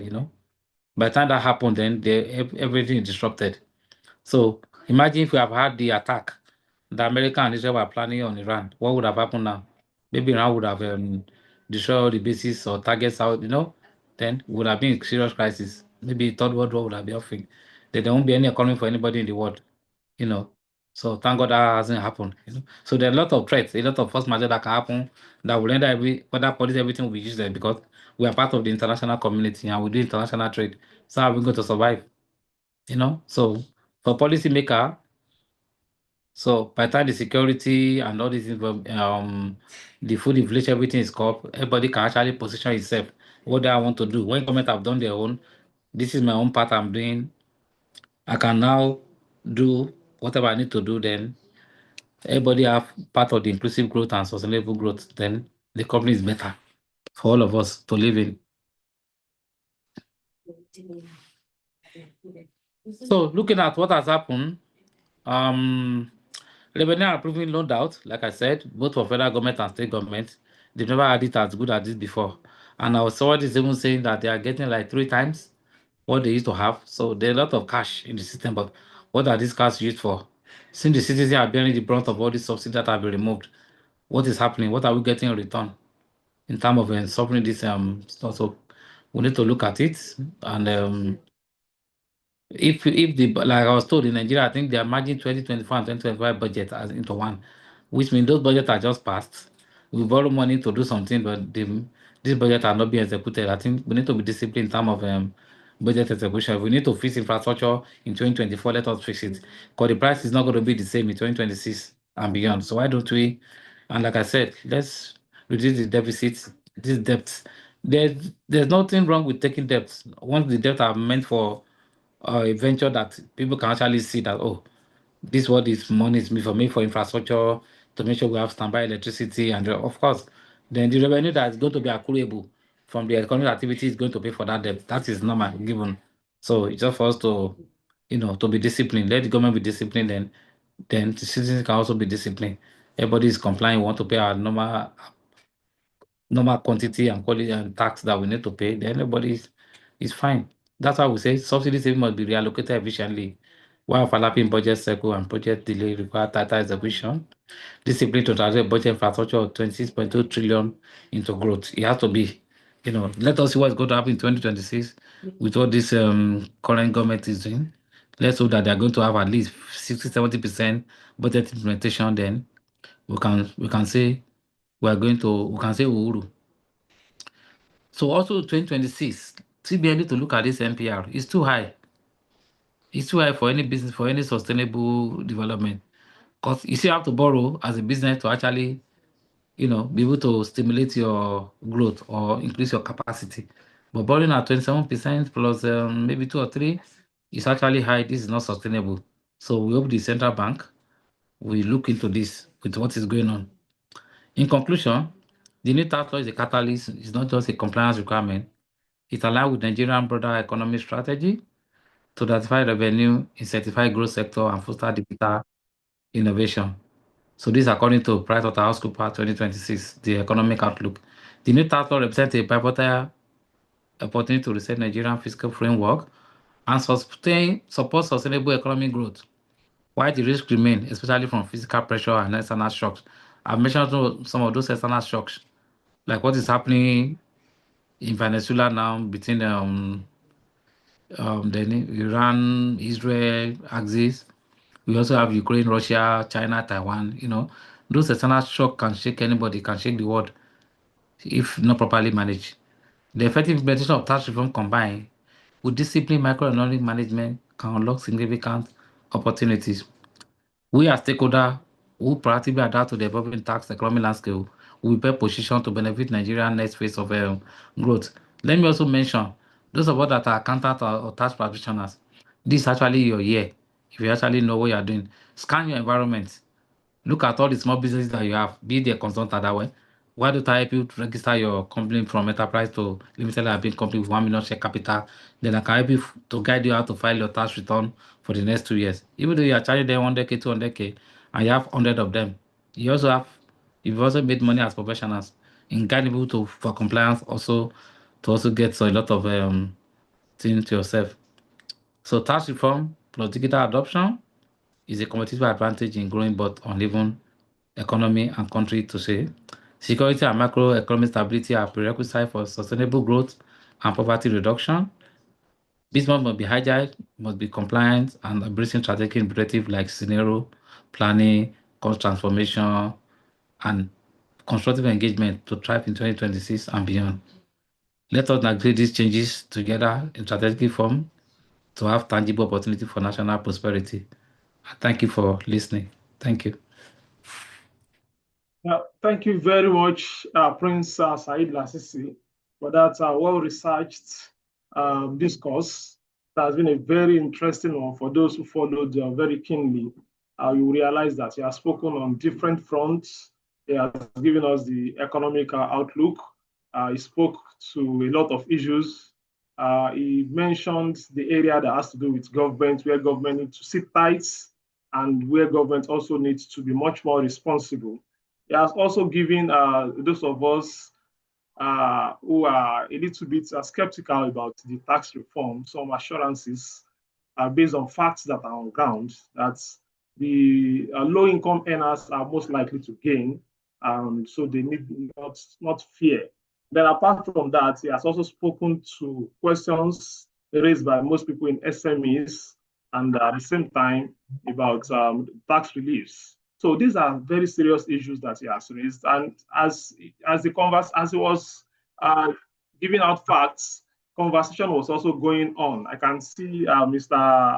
Speaker 3: By the time that happened, then everything is disrupted. So imagine if we have had the attack the America and Israel were planning on Iran, what would have happened now? Maybe Iran would have destroyed all the bases or targets out, then would have been a serious crisis. Maybe third world war would have been offering. There won't be any economy for anybody in the world, So thank God that hasn't happened. So there are a lot of threats, a lot of force majeure that can happen that will render whether policy, everything will be useless because we are part of the international community and we do international trade. So how are we going to survive? So for policymaker, so by the time the security and all this the food inflation, everything is up, everybody can actually position itself. What do I want to do? When government have done their own, this is my own part I'm doing. I can now do whatever I need to do, then everybody have part of the inclusive growth and sustainable growth, then the company is better for all of us to live in. So looking at what has happened, revenue approving, no doubt, like I said, both for federal government and state government, they've never had it as good as this before. And I was somebody is even saying that they are getting like 3 times what they used to have. So there's a lot of cash in the system, but what are these cash used for? Since the citizens are bearing the brunt of all these subsidies that have been removed, what is happening? What are we getting in return in terms of suffering this stuff? So we need to look at it. And if like I was told in Nigeria, I think they are merging 2024 and 2025 budget as into one, which means those budgets are just passed. We borrow money to do something, but this budget are not being executed. I think we need to be disciplined in terms of budget execution. If we need to fix infrastructure in 2024, let us fix it. Because the price is not going to be the same in 2026 and beyond. So why don't we, and like I said, let's reduce the deficit, this debt. There's nothing wrong with taking debts. Once the debt are meant for a venture that people can actually see that, oh, this what this money is me for infrastructure, to make sure we have standby electricity, and of course, then the revenue that is going to be accruable from the economic activity is going to pay for that debt. That is normal, given. So it's just for us to, to be disciplined. Let the government be disciplined, then the citizens can also be disciplined. Everybody is complying, want to pay our normal quantity and quality and tax that we need to pay, then everybody is fine. That's why we say subsidy saving must be reallocated efficiently, while overlapping budget cycle and project delay require tighter execution. Discipline to translate budget infrastructure of 26.2 trillion into growth. It has to be, let us see what's going to happen in 2026 with what this current government is doing. Let's hope that they're going to have at least 60-70% budget implementation. Then we can say we can say Uhuru. So also 2026, CBN need to look at this NPR. It's too high. It's too high for any business, for any sustainable development. Because you still have to borrow as a business to actually, be able to stimulate your growth or increase your capacity. But borrowing at 27% plus maybe 2 or 3 is actually high. This is not sustainable. So we hope the central bank will look into this with what is going on. In conclusion, the new tax law is a catalyst. It's not just a compliance requirement. It aligns with Nigerian broader economic strategy to diversify revenue, incentivize growth sector, and foster digital innovation. So this according to PricewaterhouseCoopers 2026, the economic outlook. The new tax law represents a pivotal opportunity to reset Nigerian fiscal framework and support sustainable economic growth, while the risks remain, especially from physical pressure and external shocks. I've mentioned some of those external shocks, like what is happening in Venezuela now between the Iran, Israel axis. We also have Ukraine, Russia, China, Taiwan. Those external shock can shake anybody, can shake the world if not properly managed. The effective implementation of tax reform combined with disciplined macroeconomic management can unlock significant opportunities. We as stakeholders who proactively adapt to the evolving tax economic landscape will be positioned to benefit Nigeria's next phase of growth. Let me also mention those of us that are accountants or tax practitioners. This is actually your year. If you actually know what you are doing, scan your environment. Look at all the small businesses that you have, be it a consultant that way. Why don't I help you to register your company from enterprise to limited liability company with 1 million share capital? Then I can help you to guide you how to file your tax return for the next 2 years. Even though you are charging them 100K, 200K, and you have 100 of them, you've also made money as professionals in guiding people for compliance, also to also get a lot of things to yourself. So tax reform plus digital adoption is a competitive advantage in growing both uneven economy and country to say. Security and macroeconomic stability are prerequisites for sustainable growth and poverty reduction. Business must be agile, must be compliant, and embracing strategic imperative like scenario planning, cost transformation, and constructive engagement to thrive in 2026 and beyond. Let us navigate these changes together in strategic form to have tangible opportunity for national prosperity. Thank you for listening. Thank you.
Speaker 2: Thank you very much, Prince Said Lasisi, for that well-researched discourse. That has been a very interesting one for those who followed very keenly. You realize that he has spoken on different fronts. He has given us the economic outlook. He spoke to a lot of issues. He mentioned the area that has to do with government, where government needs to sit tight, and where government also needs to be much more responsible. He has also given those of us who are a little bit skeptical about the tax reform some assurances based on facts that are on ground, that the low-income earners are most likely to gain, so they need not fear. Then apart from that, he has also spoken to questions raised by most people in SMEs, and at the same time about tax reliefs. So these are very serious issues that he has raised. And as he was giving out facts, conversation was also going on. I can see Mr.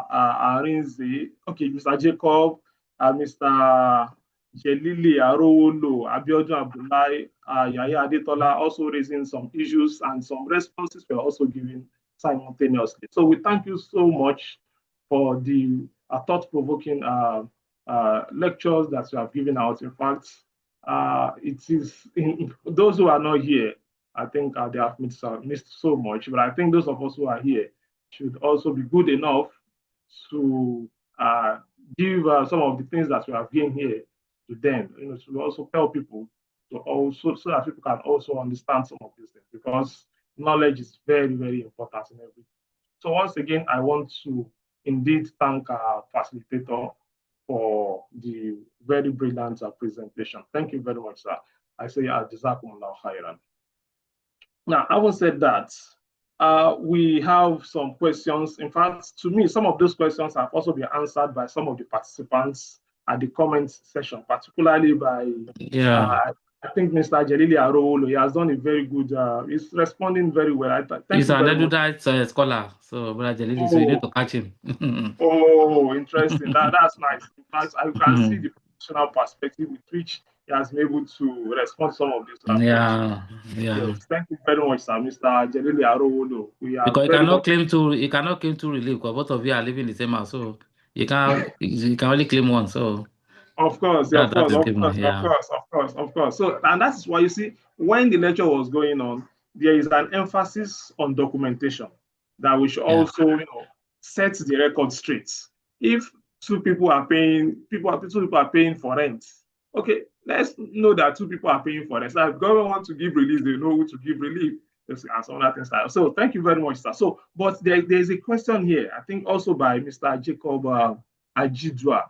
Speaker 2: Arinze, Mr. Jacob, Mr. Jelili Arowolo, Abiodun Abdullahi, Yaya Adetola also raising some issues, and some responses were also given simultaneously. So we thank you so much for the thought-provoking lectures that you have given out. In fact, it is those who are not here, I think they have missed so much. But I think those of us who are here should also be good enough to give some of the things that we have gained here to them, to also tell people to also, so that people can also understand some of these things, because knowledge is very, very important in everything. So once again, I want to indeed thank our facilitator for the very brilliant presentation. Thank you very much, sir. I say Jazakumullah khairan. Now, having said that, we have some questions. In fact, to me, some of those questions have also been answered by some of the participants at the comment session, particularly by, I think, Mr. Jelili Arolo. He has done a very good, he's responding very well.
Speaker 3: He's an erudite scholar, so Brother Jelili, so you need to catch him.
Speaker 2: Oh, interesting. That's nice. In fact, I can see the professional perspective with which he has been able to respond to some of these questions. Yes, thank you very much, sir, Mr. Jelili Arolo.
Speaker 3: Because he cannot claim to relief, because both of you are living in the same house, so you can only claim one. So
Speaker 2: of course. So, and that's why you see, when the lecture was going on, there is an emphasis on documentation that we should also, set the record straight. If two people are paying for rent, okay, let's know that two people are paying for rent. So if government wants to give relief, they know who to give relief. And some other things. So thank you very much, sir. So, but there's a question here, I think also by Mr. Jacob Ajidua,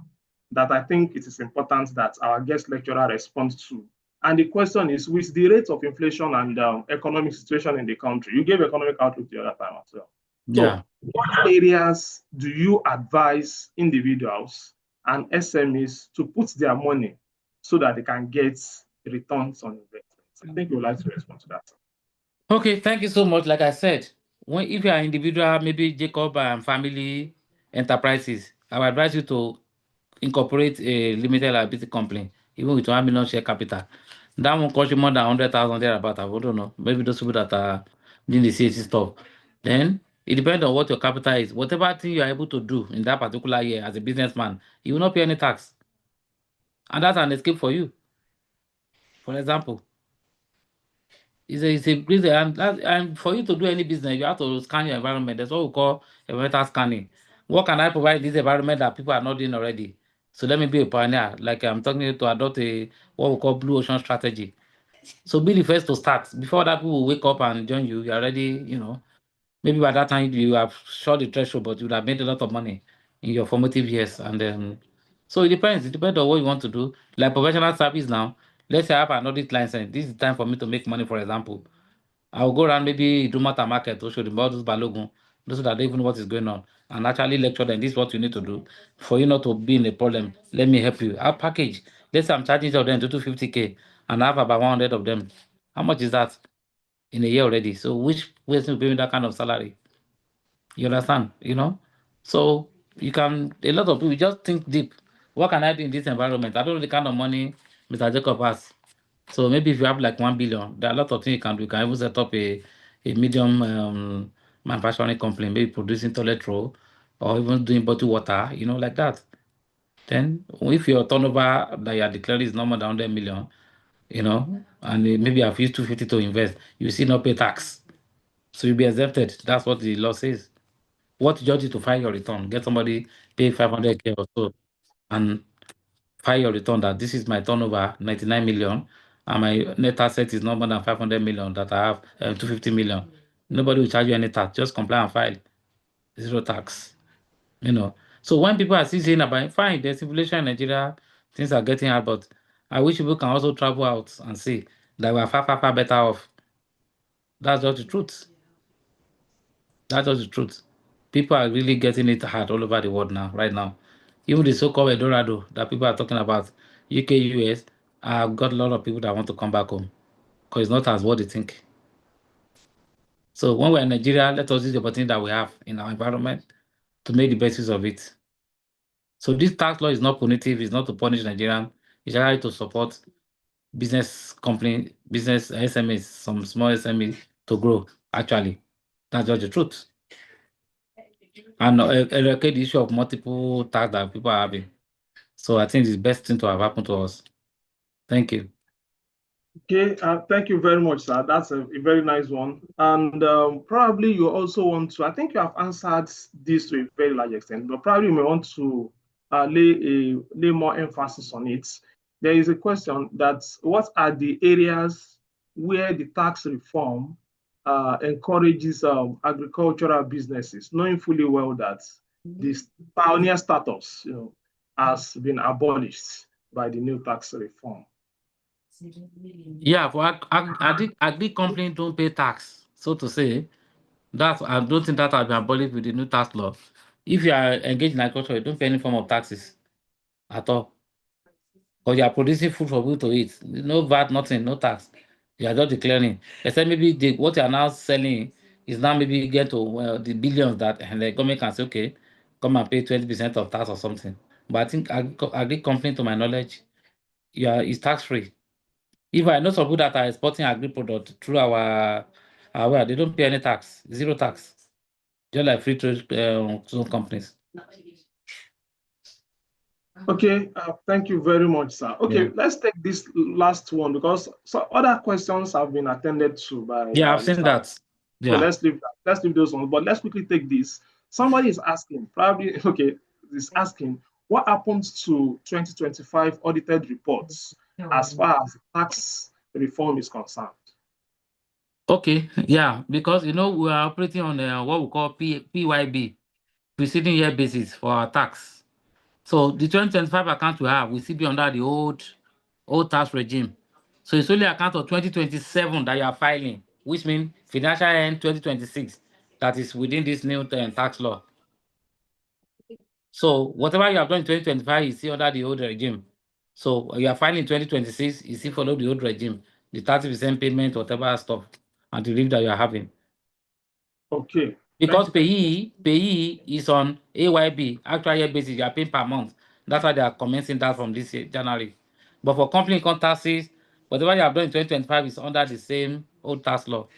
Speaker 2: that I think it is important that our guest lecturer responds to. And the question is, with the rate of inflation and economic situation in the country, you gave economic outlook the other time as well. So what areas do you advise individuals and SMEs to put their money so that they can get returns on investments? I think you would like to respond to that.
Speaker 3: Okay, thank you so much. Like I said, if you are individual, maybe Jacob and family enterprises, I would advise you to incorporate a limited liability company, even with 1 million share capital. That won't cost you more than 100,000 thereabout. I don't know. Maybe those people that are doing the CAC stuff. Then it depends on what your capital is. Whatever thing you are able to do in that particular year as a businessman, you will not pay any tax. And that's an escape for you. For example, it's a business, and for you to do any business, you have to scan your environment. That's what we call environmental scanning. What can I provide in this environment that people are not doing already? So let me be a pioneer. Like I'm talking to adopt what we call blue ocean strategy. So be the first to start. Before that, people will wake up and join you. You're already, maybe by that time you have shot the threshold, but you would have made a lot of money in your formative years. And then, so it depends. It depends on what you want to do. Like professional service now, let's say I have an audit license. This is time for me to make money, for example. I will go around maybe Idumota market to show them about those Balogun, those that don't even know what is going on, and actually lecture them. This is what you need to do for you not to be in a problem. Let me help you. Our package. Let's say I'm charging each of them to 250K, and I have about 100 of them. How much is that in a year already? So which person will pay me that kind of salary? You understand? So you can. A lot of people just think deep. What can I do in this environment? I don't know the kind of money Mr. Jacob has. So maybe if you have like 1 billion, there are a lot of things you can do. You can even set up a medium manufacturing company, maybe producing toilet roll or even doing bottled water, like that. Then if your turnover that you are declaring is no more than 100 million, and maybe I've used 250 to invest, you still not pay tax. So you'll be exempted. That's what the law says. What judge you to file your return? Get somebody pay 500K or so and file your return that this is my turnover, 99 million, and my net asset is no more than 500 million that I have 250 million. Nobody will charge you any tax. Just comply and file. Zero tax. So when people are still saying about fine, there's inflation in Nigeria, things are getting hard, but I wish people can also travel out and see that we are far, far, far better off. That's just the truth. That's just the truth. People are really getting it hard all over the world now, right now. Even the so-called Eldorado that people are talking about, UK, US, I've got a lot of people that want to come back home because it's not as what they think. So when we're in Nigeria, let us use the opportunity that we have in our environment to make the basis of it. So this tax law is not punitive, it's not to punish Nigerians, it's actually to support business company, business SMEs, some small SMEs to grow, actually. That's just the truth. And eradicate the issue of multiple tax that people are having. So I think it's the best thing to have happened to us. Thank you.
Speaker 2: Okay, thank you very much, sir. That's a very nice one. And probably you also want to, I think you have answered this to a very large extent, but probably you may want to lay more emphasis on it. There is a question that what are the areas where the tax reform encourages agricultural businesses, knowing fully well that this pioneer status, has been abolished by the new tax reform?
Speaker 3: Yeah, for agri company don't pay tax, so to say. I don't think that will be abolished with the new tax law. If you are engaged in agriculture, you don't pay any form of taxes at all. Because you are producing food for people to eat. No VAT, nothing, no tax. You are just declaring. Except maybe what you are now selling is now maybe get to the billions that and the government can say, okay, come and pay 20% of tax or something. But I think agri company, to my knowledge, it's tax free. If I know some people that are exporting agri product through our they don't pay any tax, zero tax, just like free trade zone companies.
Speaker 2: Okay, thank you very much, sir. Okay, let's take this last one because other questions have been attended to by.
Speaker 3: Yeah, I've seen that.
Speaker 2: Yeah. So let's leave that. Let's leave those ones. But let's quickly take this. Somebody is asking, probably is asking, what happens to 2025 audited reports as far as tax reform is concerned?
Speaker 3: Okay, yeah, because we are operating on what we call PYB, preceding year basis for our tax. So the 2025 account we have will still be under the old tax regime. So it's only account of 2027 that you are filing, which means financial year 2026 that is within this new tax law. So whatever you have done in 2025 is still under the old regime. So you are filing in 2026, you still follow the old regime, the 30% payment, whatever stuff, and the relief that you are having.
Speaker 2: Okay.
Speaker 3: Because payee is on AYB, actual year basis, you are paying per month. That's why they are commencing that from this year, January. But for company income taxes, whatever you have done in 2025 is under the same old tax law.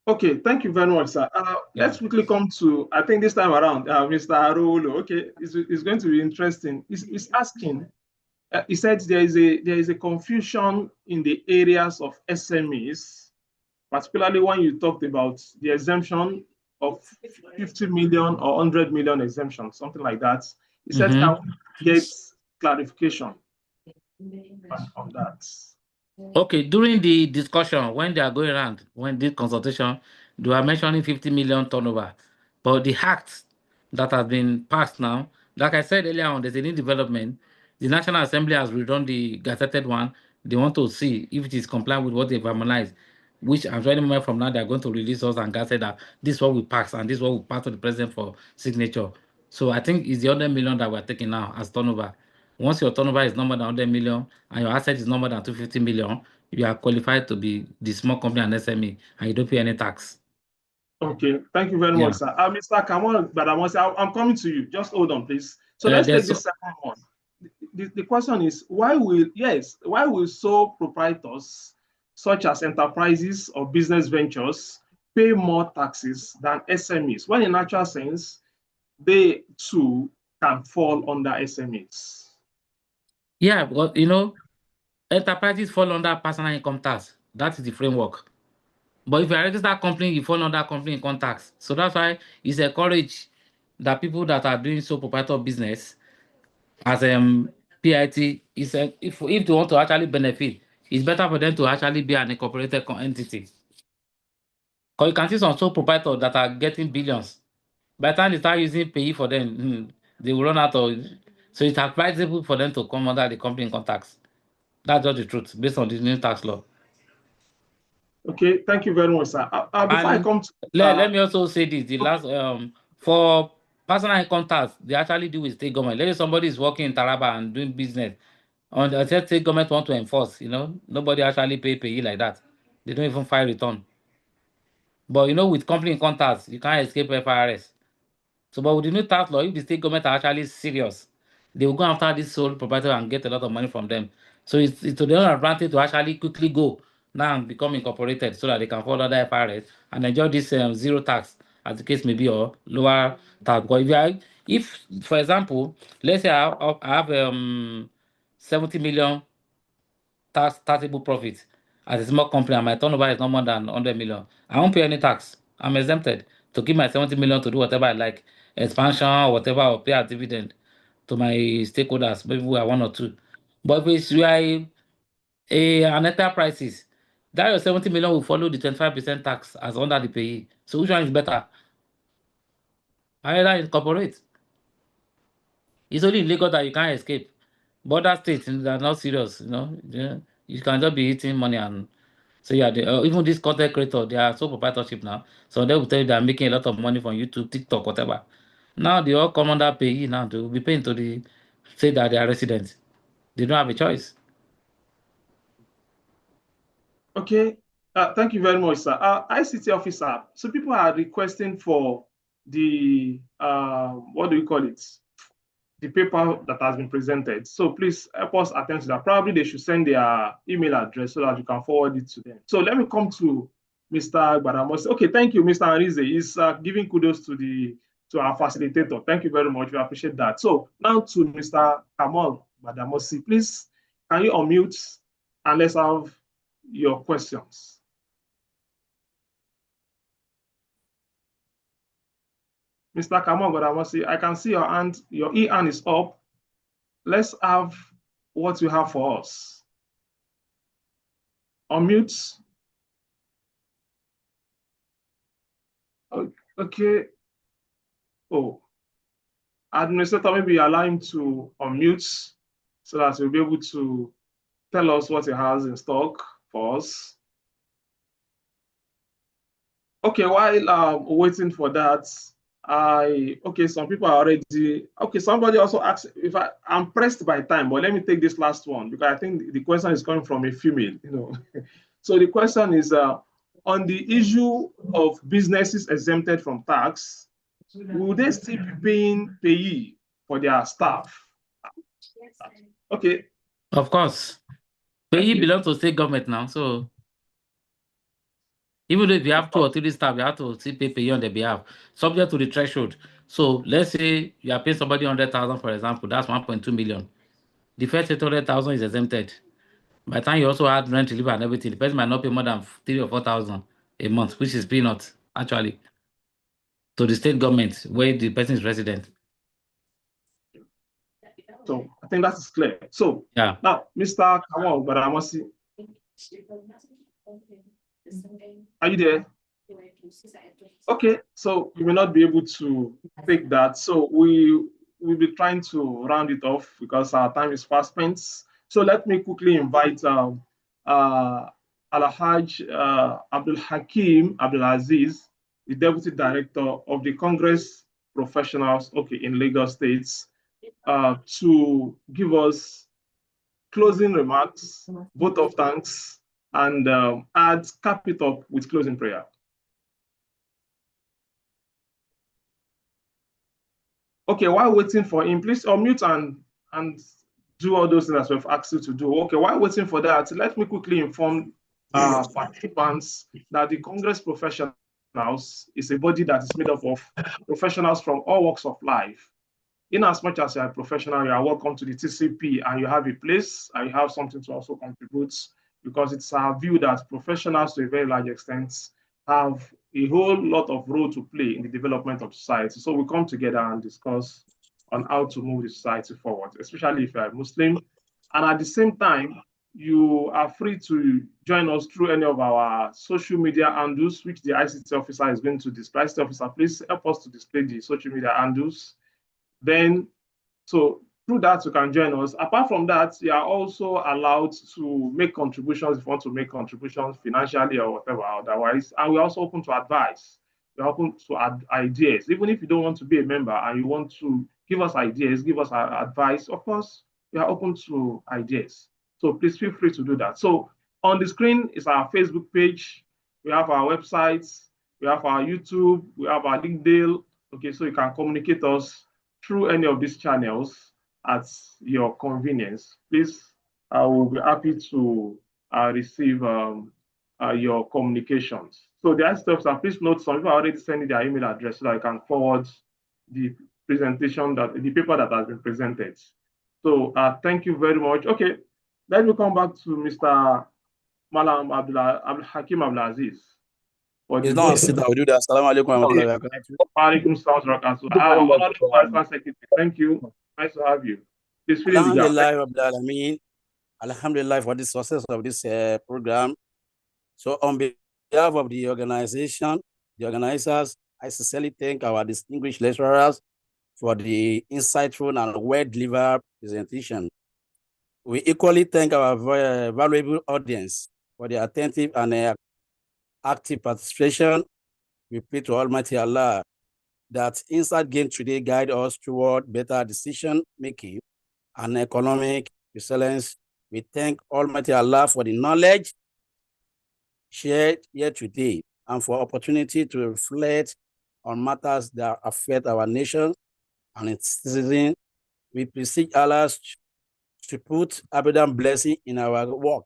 Speaker 2: Okay, thank you very much, sir. Let's quickly come to, I think this time around, Mr. Arolo. Okay, it's going to be interesting. He's asking, he said there is a confusion in the areas of SMEs, particularly when you talked about the exemption of 50 million or 100 million exemption, something like that. He said, can we get clarification on that?
Speaker 3: Okay, during the discussion, when they are going around, when this consultation, they are mentioning 50 million turnover. But the act that has been passed now, like I said earlier on, there's a new development. The National Assembly has redone the gazetted one. They want to see if it is compliant with what they've harmonized, which I'm any moment from now, they're going to release us and gazette that this is what we pass and this is what we pass to the president for signature. So I think it's the 100 million that we're taking now as turnover. Once your turnover is no more than 100 million and your asset is no more than 250 million, you are qualified to be the small company and SME, and you don't pay any tax.
Speaker 2: Okay, thank you very much, sir. Mr. Kamal, but I'm coming to you. Just hold on, please. So let's take the second one. The question is, why will sole proprietors, such as enterprises or business ventures, pay more taxes than SMEs, when in actual sense, they too can fall under SMEs?
Speaker 3: Yeah, because enterprises fall under personal income tax. That is the framework. But if you are a registered company, you fall under company income tax. So that's why it's encouraged that people that are doing sole proprietor business as PIT is if they want to actually benefit, it's better for them to actually be an incorporated entity. Because you can see some sole proprietors that are getting billions. By the time they start using payee for them, they will run out of. So it's advisable for them to come under the company income tax. That's just the truth, based on the new tax law.
Speaker 2: Okay, thank you very much, sir. Before I come to
Speaker 3: let me also say this: the last for personal income tax, they actually do with state government. Let's say somebody is working in Taraba and doing business, and the state government want to enforce. Nobody actually pay like that. They don't even file return. But with company income tax, you can't escape FIRS. So, but with the new tax law, if the state government are actually serious, they will go after this sole proprietor and get a lot of money from them. So it's to their own advantage to actually quickly go now and become incorporated so that they can follow the FIRS and enjoy this zero tax, as the case may be, or lower tax. Because if for example, let's say I have 70 million taxable profit as a small company and my turnover is not more than 100 million, I won't pay any tax. I'm exempted to give my 70 million to do whatever I like, expansion or whatever, or pay a dividend to my stakeholders, maybe we are 1 or 2. But if you are an enterprise, that your 70 million will follow the 25% tax as under the payee. So which one is better? Either incorporate. It's only in Lagos that you can't escape. Border states they are not serious, You can just be eating money and so yeah. Even this content creator, they are so proprietorship now. So they will tell you they are making a lot of money from YouTube, TikTok, whatever. Now they all come under payee now to be paying to the say that they are residents. They don't have a choice.
Speaker 2: Okay. Thank you very much, sir. ICT officer. So people are requesting for the what do you call it? The paper that has been presented. So please help us attend to that. Probably they should send their email address so that you can forward it to them. So let me come to Mr. Gbadamosi. Okay, thank you, Mr. Arize. He's giving kudos to our facilitator. Thank you very much. We appreciate that. So now to Mr. Kamal Gbadamosi. Please, can you unmute and let's have your questions. Mr. Kamal Gbadamosi, I can see your hand, your e-hand is up. Let's have what you have for us. Unmute. Okay. Oh, administrator, maybe allow him to unmute so that he'll be able to tell us what he has in stock for us. Okay, while waiting for that, some people are already, somebody also asked if I'm pressed by time, but let me take this last one because I think the question is coming from a female, So the question is on the issue of businesses exempted from tax, will they still be paying payee for their staff? Okay.
Speaker 3: Of course. Payee belongs to state government now, so even if you have 2 or 3 staff, you have to still pay payee on their behalf, subject to the threshold. So let's say you are paying somebody 100,000, for example, that's 1.2 million. The first 800,000 is exempted. By the time you also add rent relief and everything, the person might not pay more than 3,000 or 4,000 a month, which is peanuts, actually, to the state government where the person is resident.
Speaker 2: So I think that is clear. So
Speaker 3: yeah.
Speaker 2: Now, Mr. Kamal Gbadamosi, are you there? Okay, so we may not be able to take that. So we will be trying to round it off because our time is fast spent. So let me quickly invite Alhaj Abdul Hakim Abdulaziz, the Deputy Director of the Congress Professionals, in Lagos State, to give us closing remarks, vote of thanks, and cap it up with closing prayer. Okay, while waiting for him, please unmute and do all those things that we've asked you to do. Okay, while waiting for that, let me quickly inform participants that the Congress Professionals is a body that is made up of professionals from all walks of life. In as much as you are a professional, you are welcome to the TCP and you have a place and you have something to also contribute, because it's our view that professionals to a very large extent have a whole lot of role to play in the development of society. So we come together and discuss on how to move the society forward, especially if you're a Muslim. And at the same time, you are free to join us through any of our social media handles, which the ICT officer is going to display. ICT officer, please help us to display the social media handles. Then, so through that, you can join us. Apart from that, you are also allowed to make contributions if you want to make contributions financially or whatever otherwise. And we're also open to advice. We're open to ideas. Even if you don't want to be a member and you want to give us ideas, give us advice, of course, we are open to ideas. So please feel free to do that. So on the screen is our Facebook page. We have our websites. We have our YouTube. We have our LinkedIn. Okay, so you can communicate us through any of these channels at your convenience. Please, I will be happy to receive your communications. So the other steps are, please note, some people are already sending their email address so that I can forward the presentation, the paper that has been presented. So thank you very much. Okay, Let me come back to Mr. Malam Abdul Hakim Abdulaziz.
Speaker 6: He's not on sit down. We do that. Assalamu alaikum warahmatullahi wabarakatuh.
Speaker 2: Alaikum salam wa rahmatullahi. Thank you. Nice to have you. Please fill in the gap.
Speaker 6: Alhamdulillah Rabbil Alameen. Alhamdulillah for the success of this program. So on behalf of the organization, the organizers, I sincerely thank our distinguished lecturers for the insightful and well-delivered presentation. We equally thank our valuable audience for the attentive and active participation. We pray to Almighty Allah that insight gained today guide us toward better decision making and economic resilience. We thank Almighty Allah for the knowledge shared here today and for opportunity to reflect on matters that affect our nation and its citizens. We beseech Allah to put abundant blessing in our work,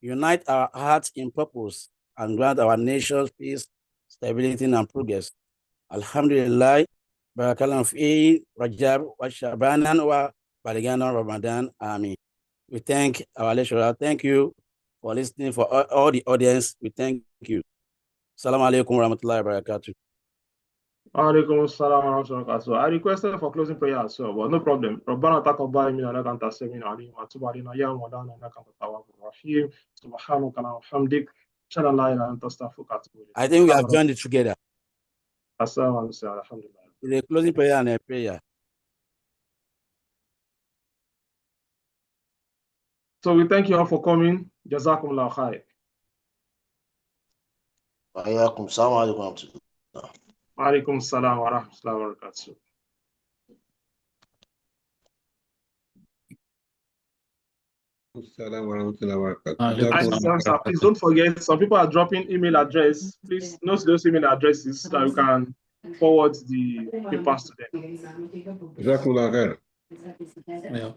Speaker 6: unite our hearts in purpose, and grant our nation's peace, stability, and progress. Alhamdulillah, Barakallahu fi Rajab wa Shabanan wa Baligana Ramadan. Amin. We thank our lecturer. Thank you for listening. For all the audience, we thank you. Assalamu alaikum wa rahmatullahi wa barakatuh.
Speaker 2: Alaikum assalam wa rahmatullahi wa barakatuh. I requested for closing prayer as well, but no problem. Rabbana taqabbal minna innaka antas samiul alim wa tub alaina ya mawlana innaka antat tawwabur rahim. Subhanaka wa hamdik. Shalla la ilaha illa anta astaghfiruka wa atubu ilayk.
Speaker 6: I think we have joined it together.
Speaker 2: Assalamu alaikum. Alhamdulillah.
Speaker 6: The closing prayer and a prayer.
Speaker 2: So we thank you all for coming. Jazakumullah khair.
Speaker 5: Wa alaikum salam wa rahmatullah.
Speaker 2: Alaikum salam wa rahmatullahi wa barakatuh.
Speaker 7: Assalamu alaikum wa rahmatullahi wa barakatuh.
Speaker 2: Please don't forget, some people are dropping email address. Please note those email addresses so that we can forward the papers to them.
Speaker 7: Jazakumullah khair.
Speaker 3: Yeah.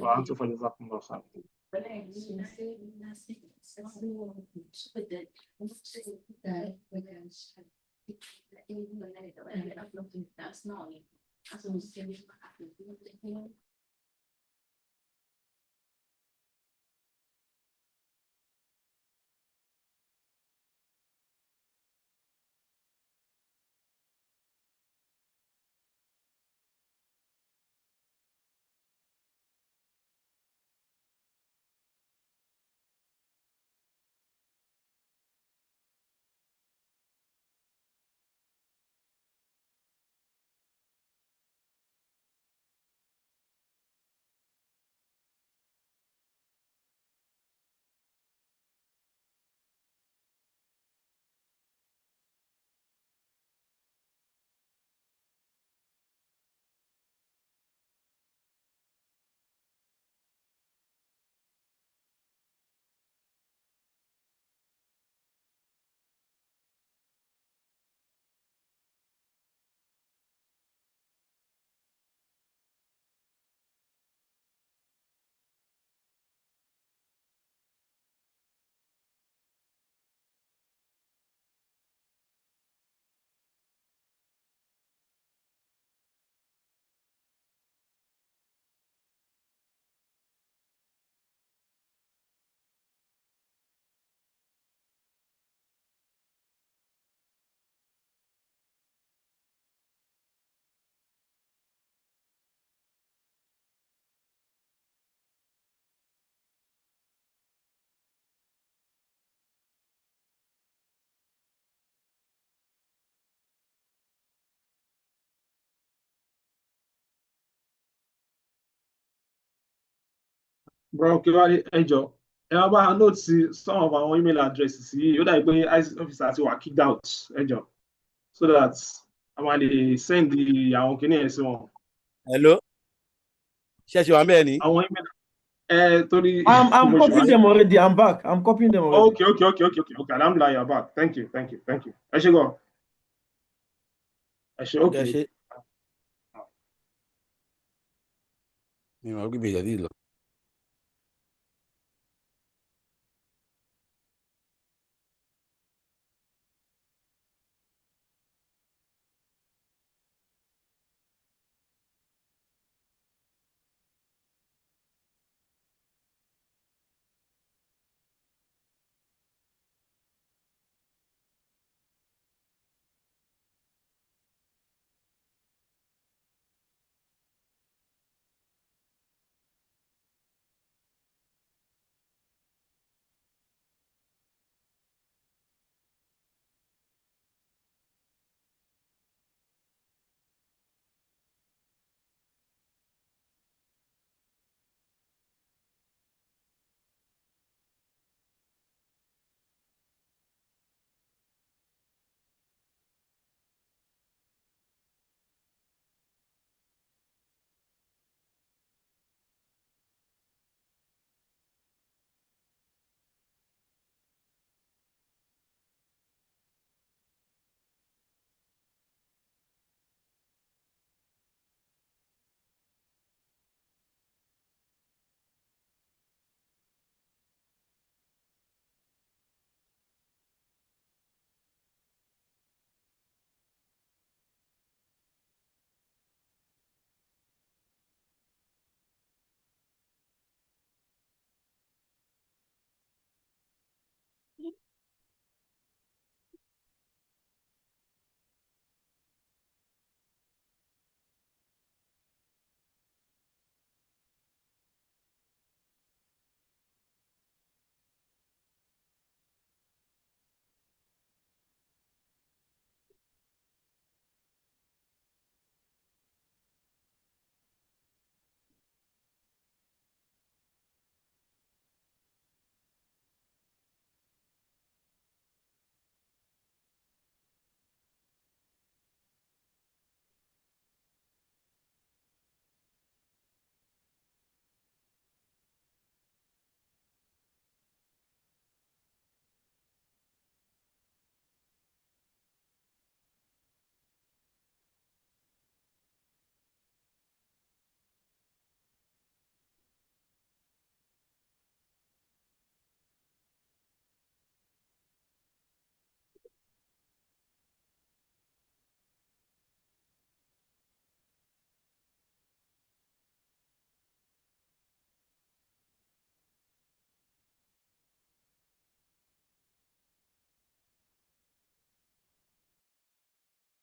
Speaker 2: وأنتم فجزاكم الله خير. Bro, Ejo, I note some of our email addresses. You like when ICT officers were kicked out, Ejo, so that I'm going to send the our Kenyan so.
Speaker 6: Hello.
Speaker 2: I'm
Speaker 4: copying them already. I'm back. I'm copying them already.
Speaker 2: Okay. Alhamdulillah, you're back. Thank you. I should go. Okay.
Speaker 6: I'll give you the deal.